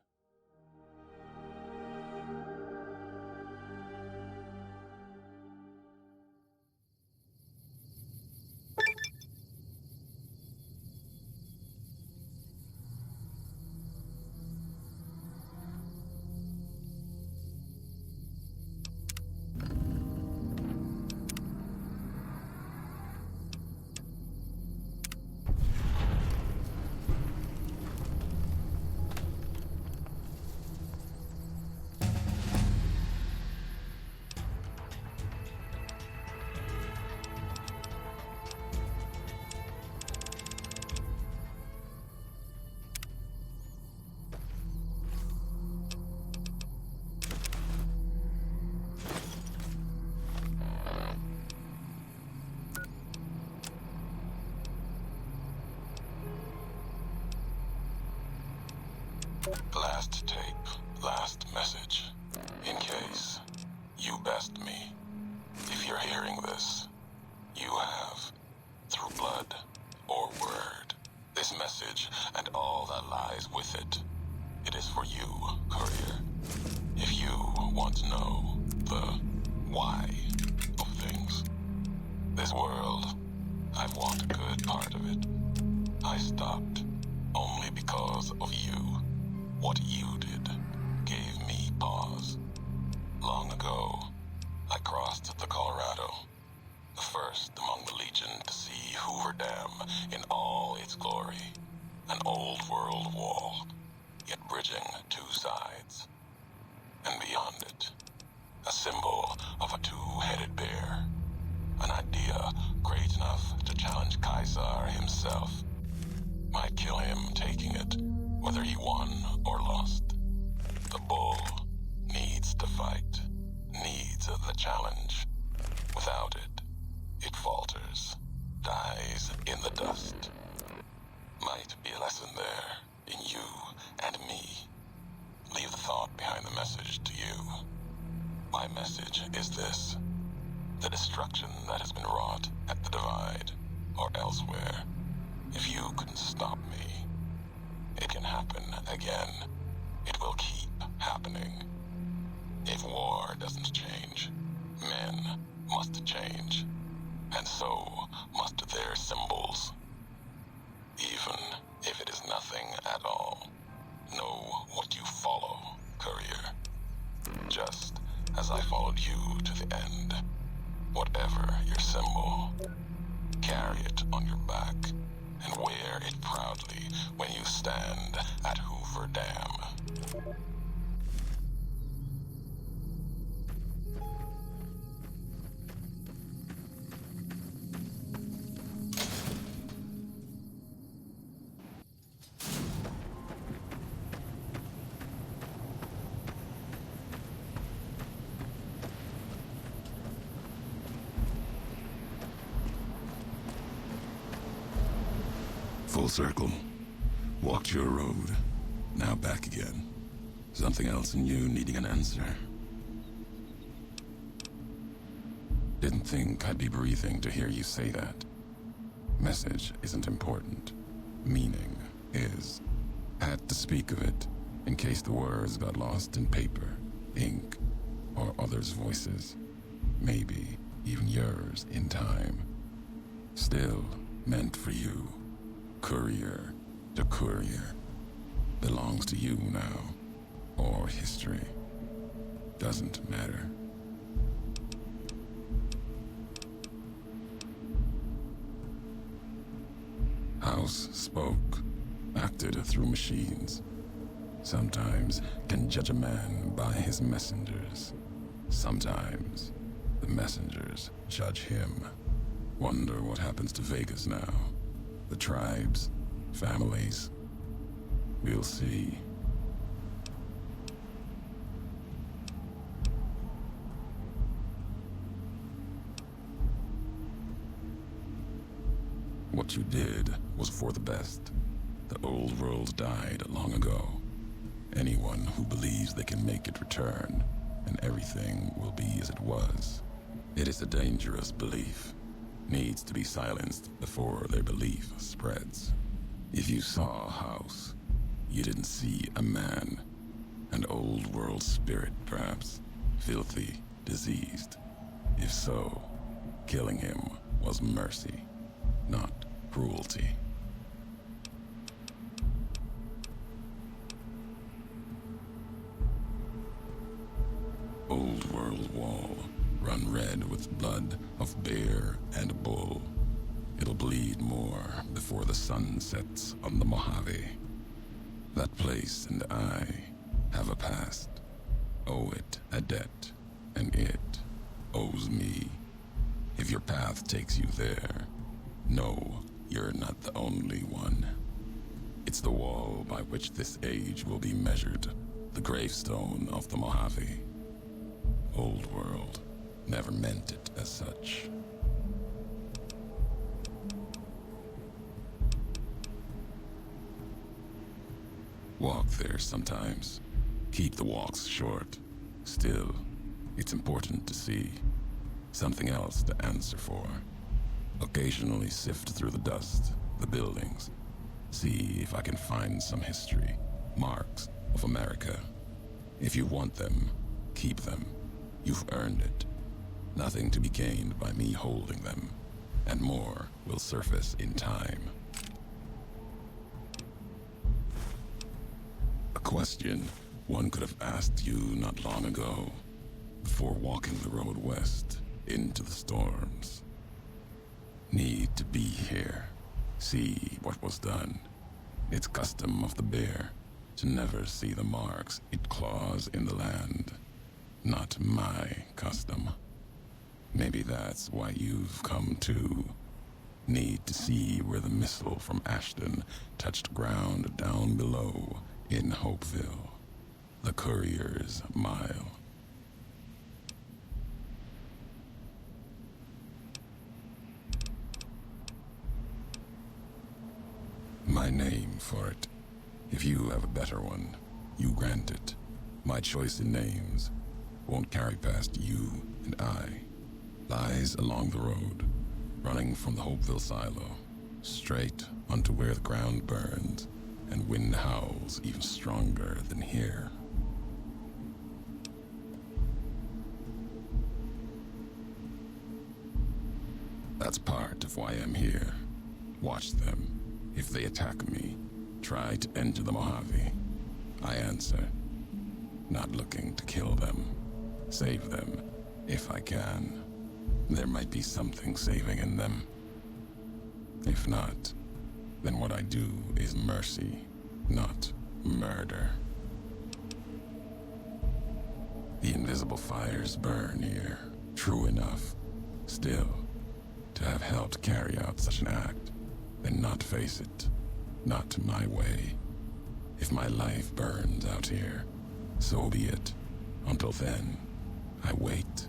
Last tape, last message. In case you best me. If you're hearing this, you have, through blood or word, this message and all that lies with it. It is for you, courier. If you want to know the why of things. This world, I've walked a good part of it. I stopped only because of you. What you did gave me pause. Long ago, I crossed the Colorado, the first among the Legion to see Hoover Dam in all its glory. An old world wall, yet bridging two sides. And beyond it, a symbol of a two-headed bear. An idea great enough to challenge Caesar himself. Might kill him taking it, whether he won or lost. The bull needs to fight, needs the challenge. Without it, it falters, dies in the dust. Might be a lesson there in you and me. Leave the thought behind the message to you. My message is this. The destruction that has been wrought at the divide or elsewhere, if you couldn't stop me, it can happen again. It will keep happening. If war doesn't change, men must change, and so must their symbols. Even if it is nothing at all, know what you follow, courier. Just as I followed you to the wear it proudly when you stand at Hoover Dam. Full circle. Walked your road. Now back again. Something else in you needing an answer. Didn't think I'd be breathing to hear you say that. Message isn't important. Meaning is. Had to speak of it in case the words got lost in paper, ink, or others' voices. Maybe even yours in time. Still meant for you. Courier to courier. Belongs to you now. Or history. Doesn't matter. House spoke, acted through machines. Sometimes can judge a man by his messengers. Sometimes the messengers judge him. Wonder what happens to Vegas now. The tribes, families. We'll see. What you did was for the best. The old world died long ago. Anyone who believes they can make it return, and everything will be as it was. It is a dangerous belief. Needs to be silenced before their belief spreads. If you saw a house, you didn't see a man. An old world spirit, perhaps. Filthy, diseased. If so, killing him was mercy, not cruelty. Old world wall, run red with blood of bear and bull. It'll bleed more before the sun sets on the Mojave. That place and I have a past, owe it a debt, and it owes me. If your path takes you there, know you're not the only one. It's the wall by which this age will be measured, the gravestone of the Mojave. Old world never meant it as such. Walk there sometimes. Keep the walks short. Still, it's important to see. Something else to answer for. Occasionally sift through the dust, the buildings. See if I can find some history, marks of America. If you want them, keep them. You've earned it. Nothing to be gained by me holding them. And more will surface in time. A question one could have asked you not long ago, before walking the road west into the storms. Need to be here, see what was done. It's custom of the bear to never see the marks it claws in the land. Not my custom. Maybe that's why you've come too. Need to see where the missile from Ashton touched ground down below in Hopeville. The Courier's Mile. My name for it. If you have a better one, you grant it. My choice in names won't carry past you and I. Lies along the road, running from the Hopeville silo, straight onto where the ground burns and wind howls even stronger than here. That's part of why I'm here. Watch them. If they attack me, try to enter the Mojave. I answer, not looking to kill them. Save them, if I can. There might be something saving in them. If not, then what I do is mercy, not murder. The invisible fires burn here, true enough. Still, to have helped carry out such an act, then not face it, not my way. If my life burns out here, so be it. Until then, I wait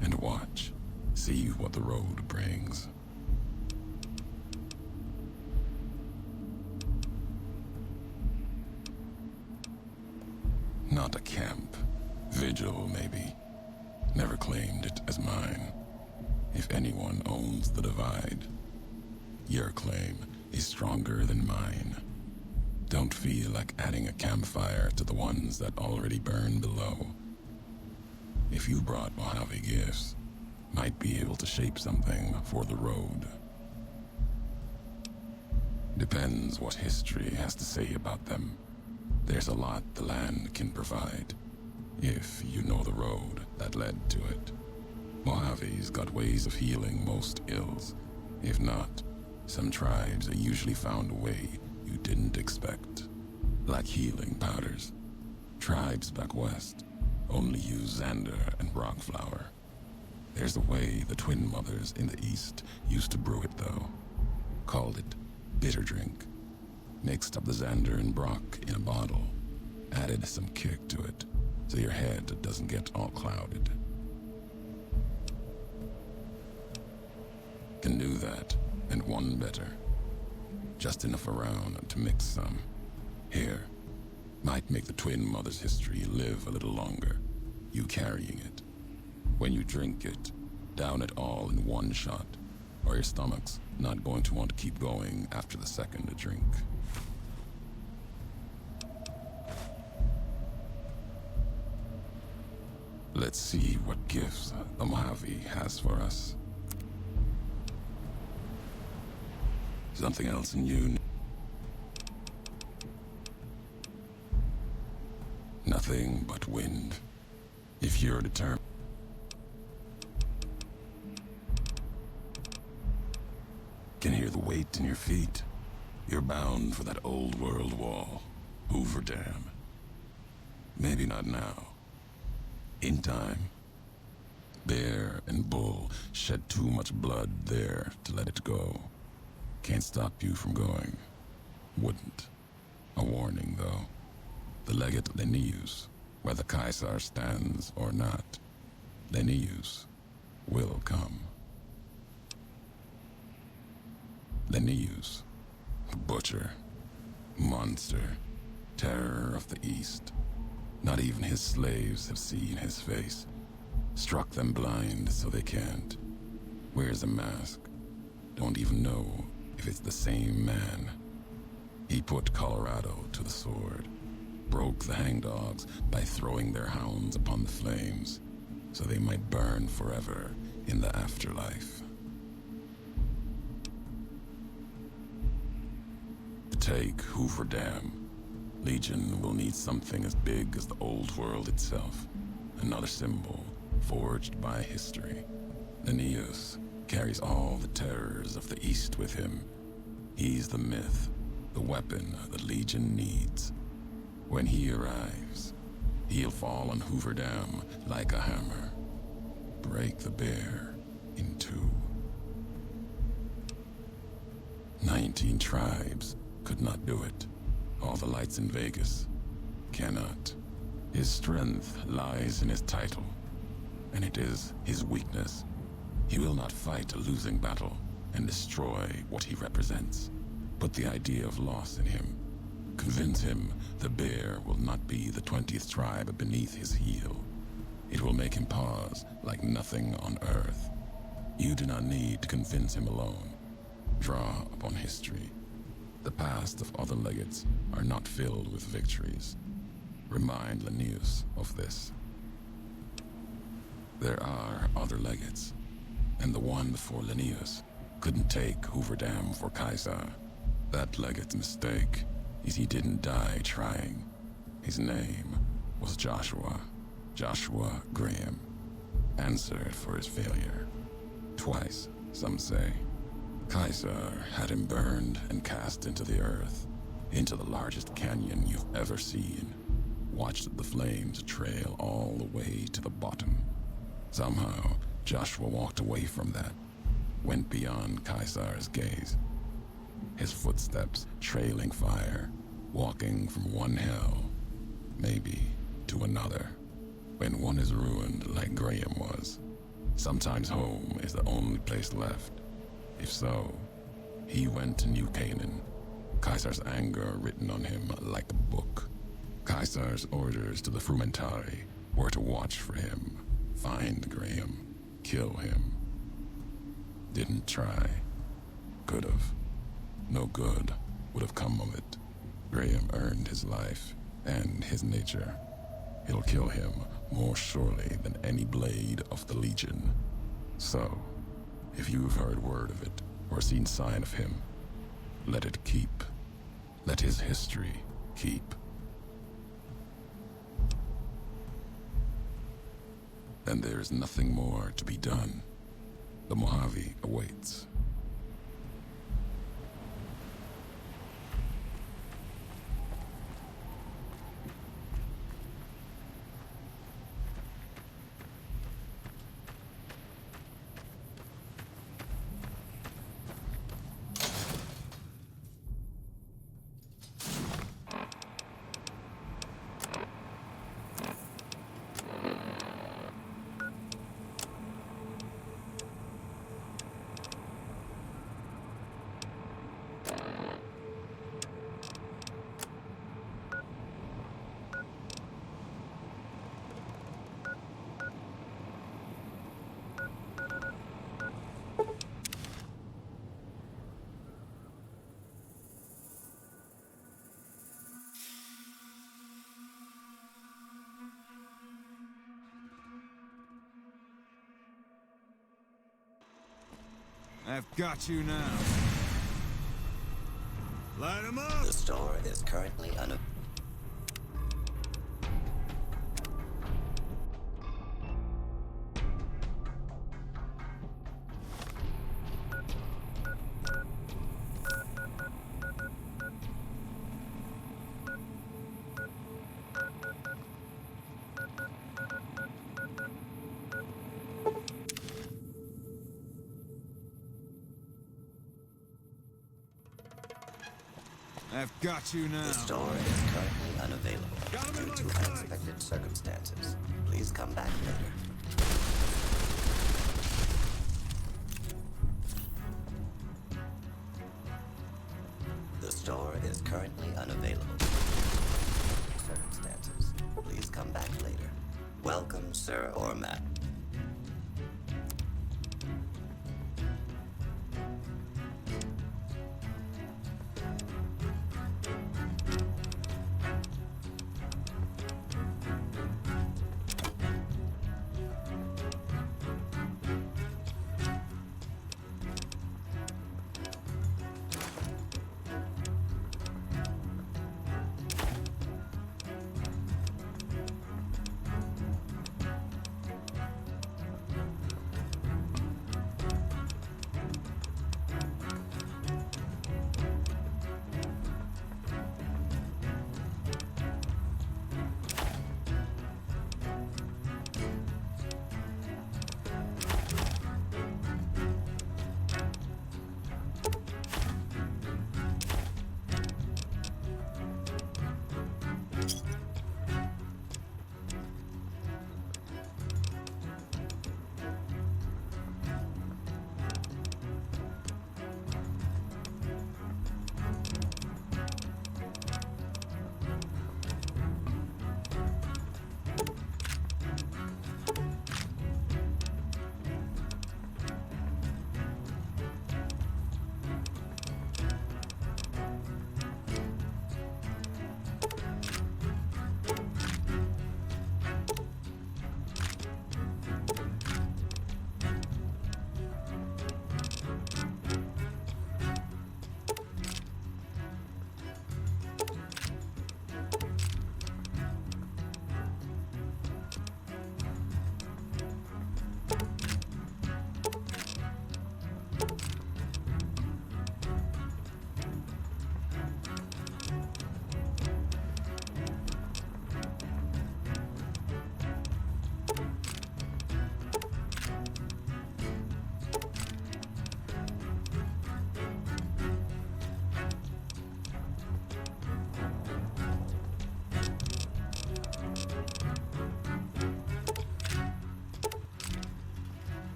and watch, see what the road brings. Not a camp. Vigil, maybe. Never claimed it as mine. If anyone owns the divide, your claim is stronger than mine. Don't feel like adding a campfire to the ones that already burn below. If you brought Mojave gifts, might be able to shape something for the road. Depends what history has to say about them. There's a lot the land can provide, if you know the road that led to it. Mojave's got ways of healing most ills. If not, some tribes are usually found a way you didn't expect. Like healing powders. Tribes back west only use Xander and rockflower. There's a way the twin mothers in the east used to brew it though. Called it bitter drink. Mixed up the Xander and Brock in a bottle. Added some kick to it, so your head doesn't get all clouded. Can do that, and one better. Just enough around to mix some. Here, might make the twin mother's history live a little longer, you carrying it. When you drink it, down it all in one shot, or your stomach's not going to want to keep going after the second drink. Let's see what gifts the Mojave has for us. Something else in you. Nothing but wind. If you're determined. Can hear the weight in your feet. You're bound for that old world wall. Hoover Dam. Maybe not now. In time. Bear and bull shed too much blood there to let it go. Can't stop you from going. Wouldn't. A warning, though. The legate Linnaeus, whether Caesar stands or not, Linnaeus will come. Linnaeus, butcher, monster, terror of the East. Not even his slaves have seen his face. Struck them blind so they can't. Wears a mask. Don't even know if it's the same man. He put Colorado to the sword. Broke the hangdogs by throwing their hounds upon the flames, so they might burn forever in the afterlife. To take Hoover Dam, Legion will need something as big as the old world itself. Another symbol forged by history. Linnaeus carries all the terrors of the East with him. He's the myth, the weapon the Legion needs. When he arrives, he'll fall on Hoover Dam like a hammer. Break the bear in two. 19 tribes could not do it. All the lights in Vegas cannot. His strength lies in his title, and it is his weakness. He will not fight a losing battle and destroy what he represents. Put the idea of loss in him. Convince him the bear will not be the 20th tribe beneath his heel. It will make him pause like nothing on earth. You do not need to convince him alone. Draw upon history. The past of other legates are not filled with victories. Remind Linnaeus of this. There are other legates, and the one before Linnaeus couldn't take Hoover Dam for Caesar. That legate's mistake is he didn't die trying. His name was Joshua Graham. Answered for his failure. Twice, some say. Kaiser had him burned and cast into the earth, into the largest canyon you've ever seen. Watched the flames trail all the way to the bottom. Somehow, Joshua walked away from that, went beyond Kaiser's gaze. His footsteps trailing fire, walking from one hell, maybe to another. When one is ruined like Graham was, sometimes home is the only place left. If so, he went to New Canaan, Kaiser's anger written on him like a book. Kaiser's orders to the Frumentari were to watch for him, find Graham, kill him. Didn't try. Could've. No good would have come of it. Graham earned his life and his nature. It'll kill him more surely than any blade of the Legion. So, if you've heard word of it or seen sign of him, let it keep. Let his history keep. And there is nothing more to be done. The Mojave awaits. I've got you now. Light 'em up! The store is currently I've got you now. The store is currently unavailable Got 'em in due my to sight. unexpected circumstances. Please come back later. The store is currently unavailable. Circumstances. Please come back later. Welcome, sir or madam.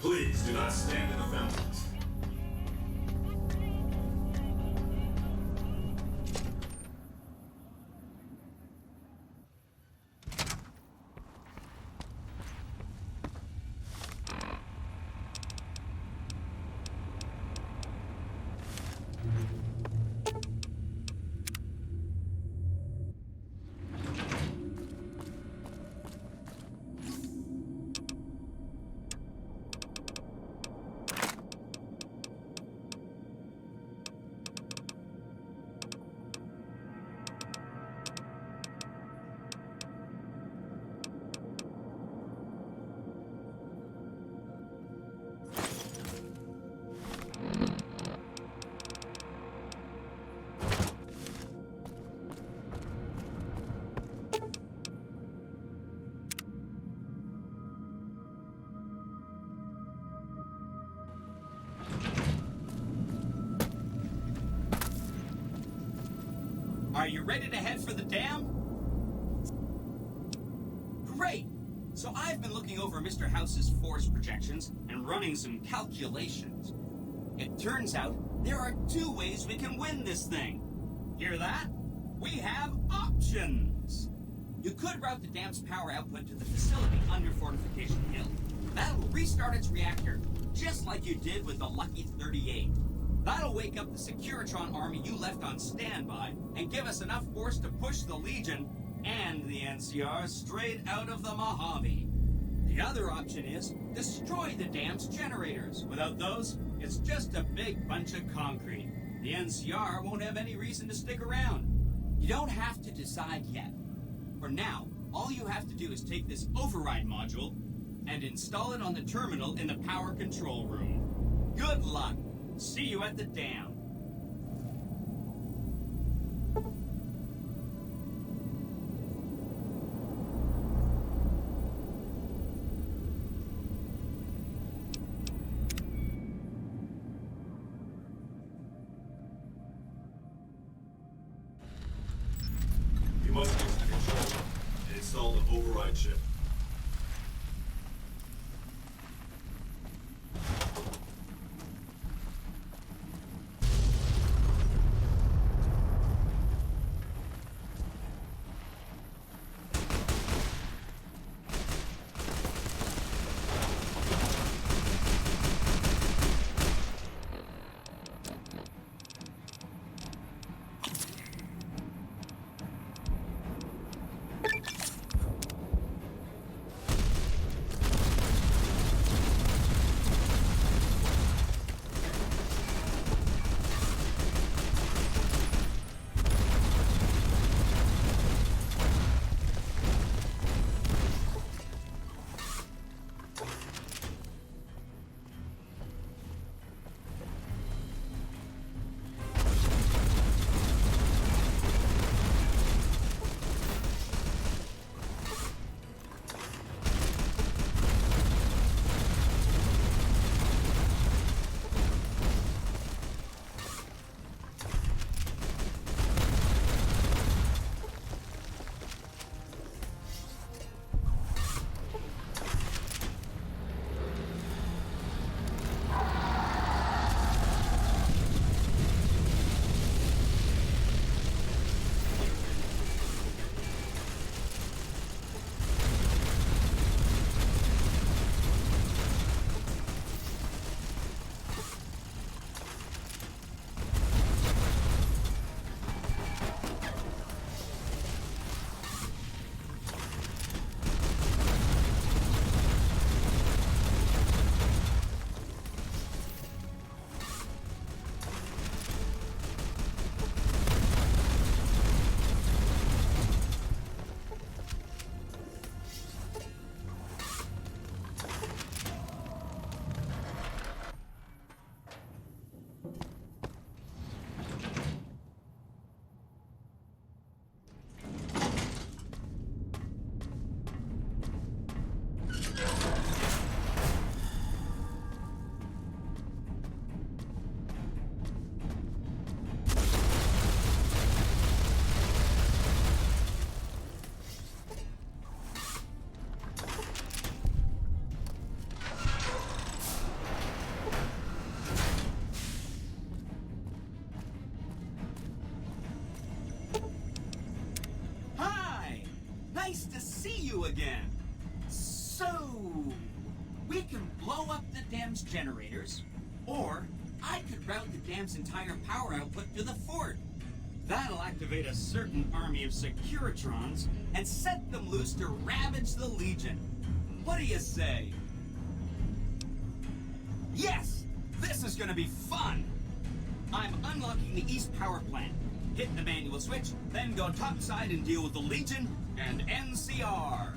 Please do not stand in the fountains. Are you ready to head for the dam? Great! So I've been looking over Mr. House's force projections and running some calculations. It turns out there are two ways we can win this thing. Hear that? We have options! You could route the dam's power output to the facility under Fortification Hill. That'll restart its reactor, just like you did with the Lucky 38. That'll wake up the Securitron army you left on standby and give us enough force to push the Legion and the NCR straight out of the Mojave. The other option is destroy the dam's generators. Without those, it's just a big bunch of concrete. The NCR won't have any reason to stick around. You don't have to decide yet. For now, all you have to do is take this override module and install it on the terminal in the power control room. Good luck. See you at the dam. You must get to control and install the override chip. again. So, we can blow up the dam's generators, or I could route the dam's entire power output to the fort. That'll activate a certain army of Securitrons and set them loose to ravage the Legion. What do you say? Yes! This is gonna be fun! I'm unlocking the East Power Plant. Hit the manual switch, then go topside and deal with the Legion and NCR.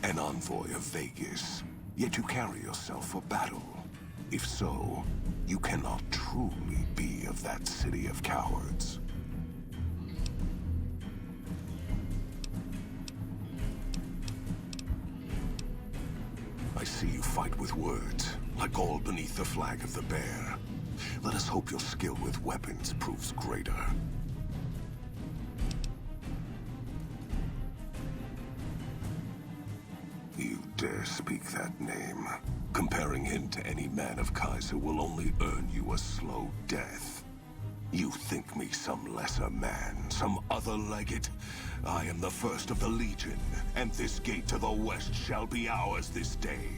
An envoy of Vegas, yet you carry yourself for battle. If so, you cannot truly be of that city of cowards. with words, like all beneath the flag of the bear. Let us hope your skill with weapons proves greater. You dare speak that name. Comparing him to any man of Kaiser will only earn you a slow death. You think me some lesser man, some other legate? I am the first of the Legion, and this gate to the west shall be ours this day.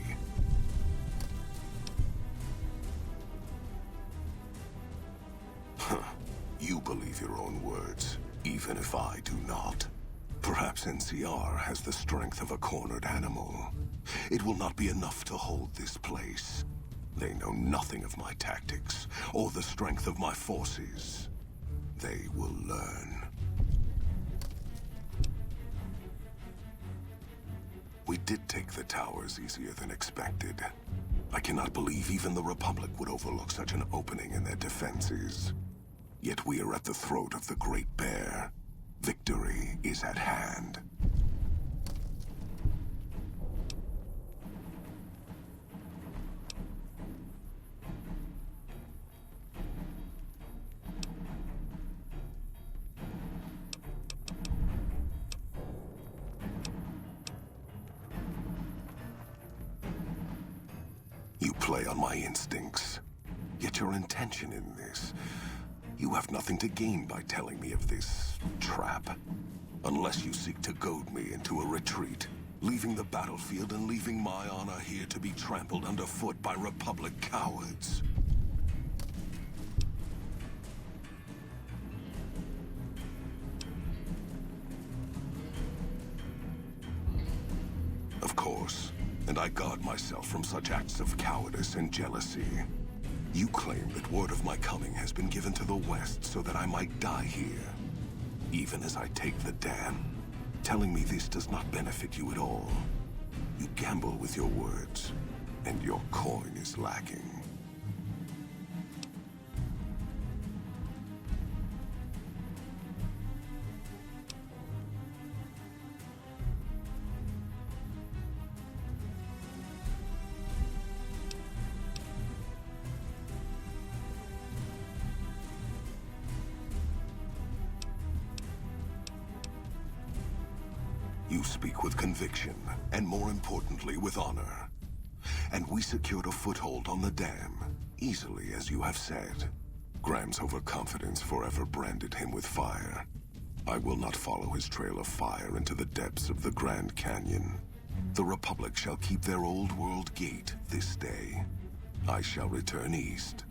Huh. You believe your own words, even if I do not. Perhaps NCR has the strength of a cornered animal. It will not be enough to hold this place. They know nothing of my tactics, or the strength of my forces. They will learn. We did take the towers easier than expected. I cannot believe even the Republic would overlook such an opening in their defenses. Yet we are at the throat of the Great Bear. Victory is at hand. You play on my instincts. Yet your intention in this... You have nothing to gain by telling me of this trap. Unless you seek to goad me into a retreat, leaving the battlefield and leaving my honor here to be trampled underfoot by Republic cowards. Of course, and I guard myself from such acts of cowardice and jealousy. You claim that word of my coming has been given to the West so that I might die here. Even as I take the dam, telling me this does not benefit you at all. You gamble with your words, and your coin is lacking. You speak with conviction, and more importantly, with honor. And we secured a foothold on the dam, easily as you have said. Graham's overconfidence forever branded him with fire. I will not follow his trail of fire into the depths of the Grand Canyon. The Republic shall keep their old world gate this day. I shall return east.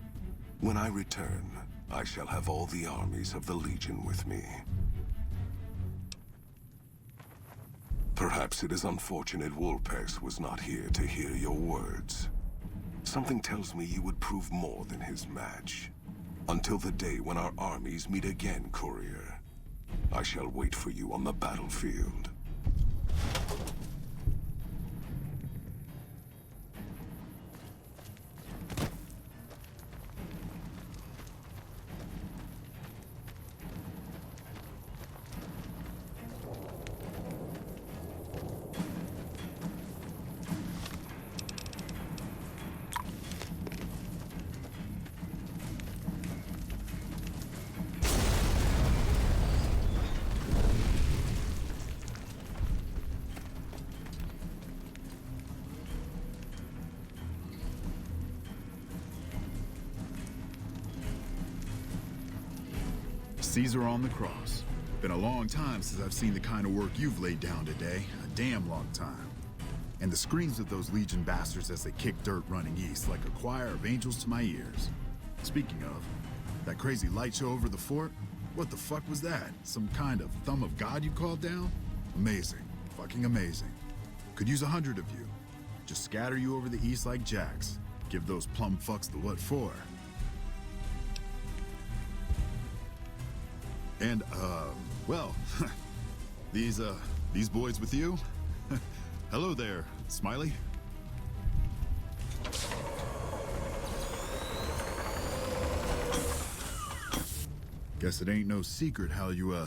When I return, I shall have all the armies of the Legion with me. Perhaps it is unfortunate Wolpex was not here to hear your words. Something tells me you would prove more than his match. Until the day when our armies meet again, Courier. I shall wait for you on the battlefield. Caesar on the cross. Been a long time since I've seen the kind of work you've laid down today. A damn long time. And the screams of those Legion bastards as they kick dirt running east like a choir of angels to my ears. Speaking of, that crazy light show over the fort? What the fuck was that? Some kind of thumb of God you called down? Amazing. Fucking amazing. Could use 100 of you. Just scatter you over the east like jacks. Give those plum fucks the what for. And, well, these boys with you? Hello there, Smiley. Guess it ain't no secret how you,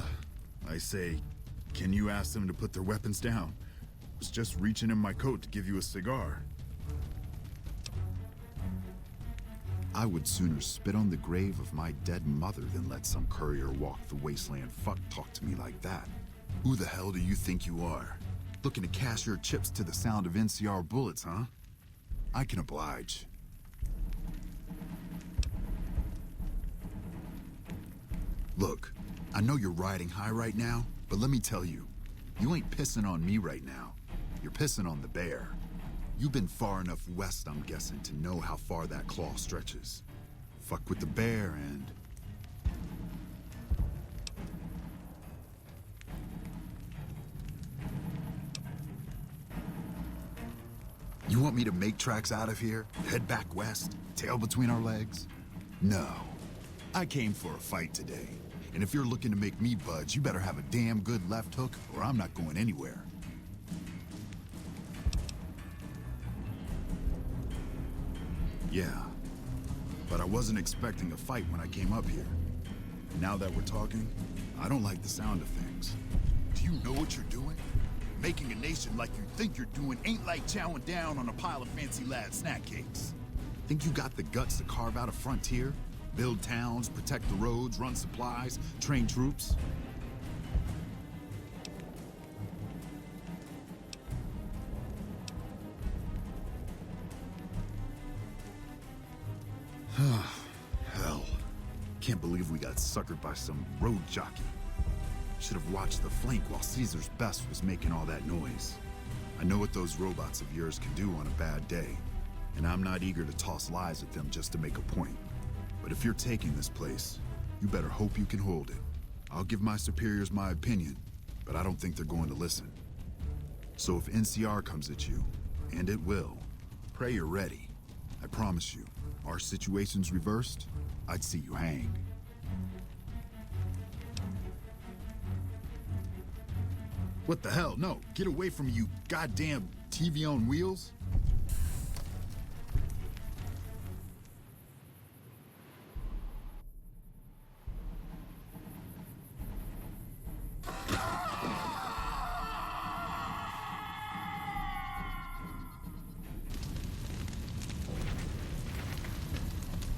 I say, can you ask them to put their weapons down? Was just reaching in my coat to give you a cigar. I would sooner spit on the grave of my dead mother than let some courier walk the wasteland fuck talk to me like that. Who the hell do you think you are? Looking to cash your chips to the sound of NCR bullets, huh? I can oblige. Look, I know you're riding high right now, but let me tell you, you ain't pissing on me right now. You're pissing on the bear. You've been far enough west, I'm guessing, to know how far that claw stretches. Fuck with the bear and... You want me to make tracks out of here? Head back west? Tail between our legs? No. I came for a fight today. And if you're looking to make me budge, you better have a damn good left hook, or I'm not going anywhere. Yeah, but I wasn't expecting a fight when I came up here. Now that we're talking, I don't like the sound of things. Do you know what you're doing? Making a nation like you think you're doing ain't like chowing down on a pile of fancy lad snack cakes. Think you got the guts to carve out a frontier? Build towns, protect the roads, run supplies, train troops? Hell. Can't believe we got suckered by some road jockey. Should have watched the flank while Caesar's best was making all that noise. I know what those robots of yours can do on a bad day, and I'm not eager to toss lies at them just to make a point. But if you're taking this place, you better hope you can hold it. I'll give my superiors my opinion, but I don't think they're going to listen. So if NCR comes at you, and it will, pray you're ready. I promise you, our situation's reversed, I'd see you hang. What the hell? No, get away from you goddamn TV on wheels.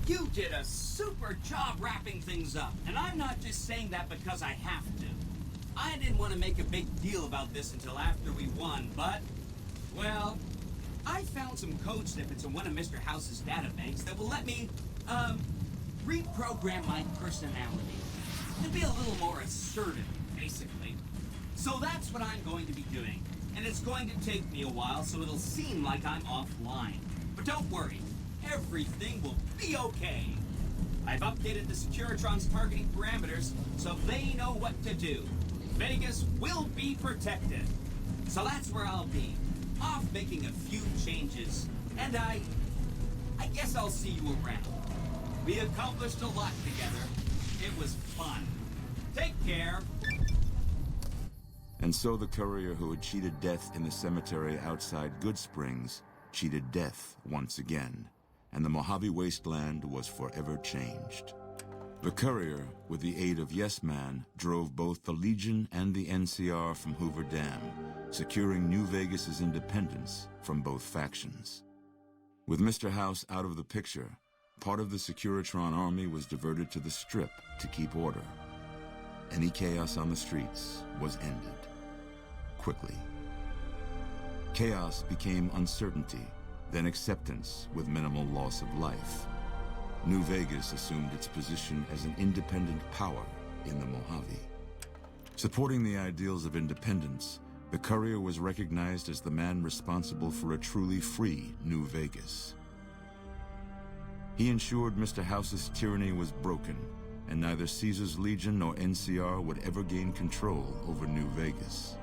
You did a super job wrapping things up, and I'm not just saying that because I have to. I didn't want to make a big deal about this until after we won, but, well, I found some code snippets in one of Mr. House's databanks that will let me, reprogram my personality and be a little more assertive, basically. So that's what I'm going to be doing, and it's going to take me a while, so it'll seem like I'm offline. But don't worry. Everything will be okay. I've updated the Securitron's targeting parameters so they know what to do. Vegas will be protected. So that's where I'll be, off making a few changes. And I guess I'll see you around. We accomplished a lot together. It was fun. Take care. And so the courier who had cheated death in the cemetery outside Goodsprings cheated death once again. And the Mojave Wasteland was forever changed. The courier, with the aid of Yes Man, drove both the Legion and the NCR from Hoover Dam, securing New Vegas's independence from both factions. With Mr. House out of the picture, part of the Securitron army was diverted to the Strip to keep order. Any chaos on the streets was ended. Quickly. Chaos became uncertainty, then acceptance with minimal loss of life. New Vegas assumed its position as an independent power in the Mojave. Supporting the ideals of independence, the courier was recognized as the man responsible for a truly free New Vegas. He ensured Mr. House's tyranny was broken, and neither Caesar's Legion nor NCR would ever gain control over New Vegas.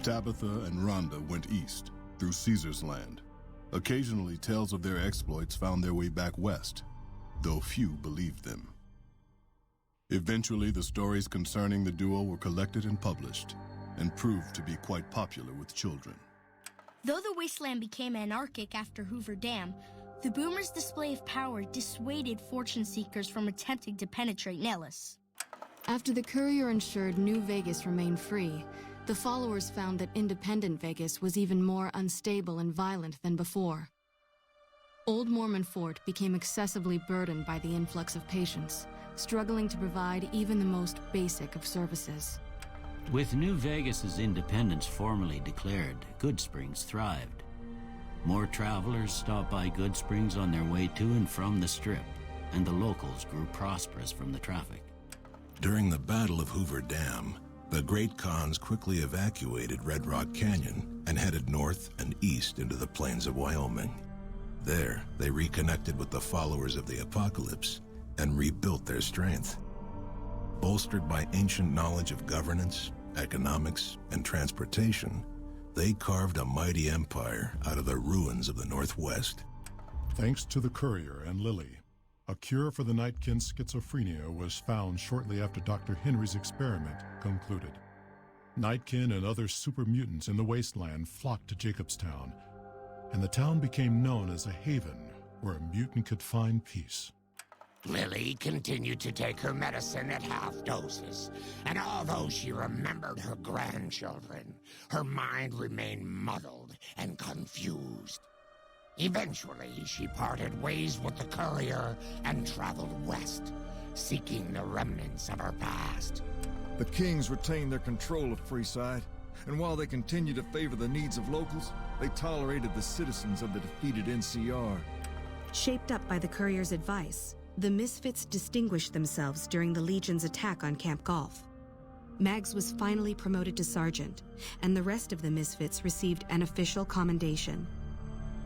Tabitha and Rhonda went east, through Caesar's land. Occasionally, tales of their exploits found their way back west, though few believed them. Eventually, the stories concerning the duo were collected and published, and proved to be quite popular with children. Though the wasteland became anarchic after Hoover Dam, the Boomers' display of power dissuaded fortune seekers from attempting to penetrate Nellis. After the courier ensured New Vegas remained free, the followers found that independent Vegas was even more unstable and violent than before. Old Mormon Fort became excessively burdened by the influx of patients, struggling to provide even the most basic of services. With New Vegas's independence formally declared, Goodsprings thrived. More travelers stopped by Goodsprings on their way to and from the Strip, and the locals grew prosperous from the traffic. During the Battle of Hoover Dam, the Great Khans quickly evacuated Red Rock Canyon and headed north and east into the plains of Wyoming. There, they reconnected with the followers of the Apocalypse and rebuilt their strength. Bolstered by ancient knowledge of governance, economics, and transportation, they carved a mighty empire out of the ruins of the Northwest. Thanks to the Courier and Lily, a cure for the Nightkin's schizophrenia was found shortly after Dr. Henry's experiment concluded. Nightkin and other super mutants in the wasteland flocked to Jacobstown, and the town became known as a haven where a mutant could find peace. Lily continued to take her medicine at half doses, and although she remembered her grandchildren, her mind remained muddled and confused. Eventually, she parted ways with the Courier and traveled west, seeking the remnants of her past. The Kings retained their control of Freeside, and while they continued to favor the needs of locals, they tolerated the citizens of the defeated NCR. Shaped up by the Courier's advice, the Misfits distinguished themselves during the Legion's attack on Camp Golf. Mags was finally promoted to sergeant, and the rest of the Misfits received an official commendation.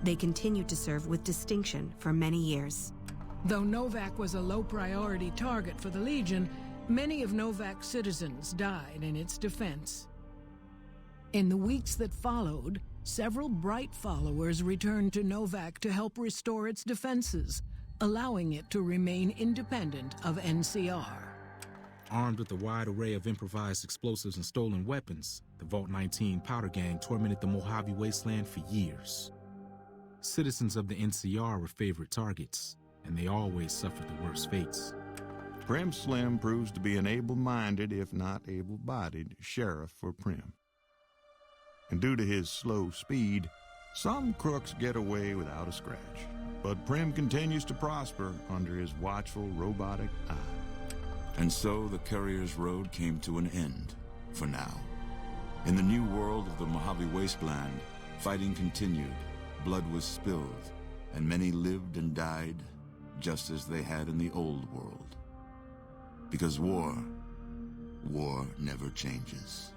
They continued to serve with distinction for many years. Though Novak was a low-priority target for the Legion, many of Novak's citizens died in its defense. In the weeks that followed, several Bright followers returned to Novak to help restore its defenses, allowing it to remain independent of NCR. Armed with a wide array of improvised explosives and stolen weapons, the Vault 19 Powder Gang tormented the Mojave Wasteland for years. Citizens of the NCR were favorite targets, and they always suffered the worst fates. Prim Slim proves to be an able-minded, if not able-bodied, sheriff for Prim. And due to his slow speed, some crooks get away without a scratch. But Prim continues to prosper under his watchful, robotic eye. And so the Courier's road came to an end, for now. In the new world of the Mojave Wasteland, fighting continued, blood was spilled, and many lived and died just as they had in the old world. Because war never changes.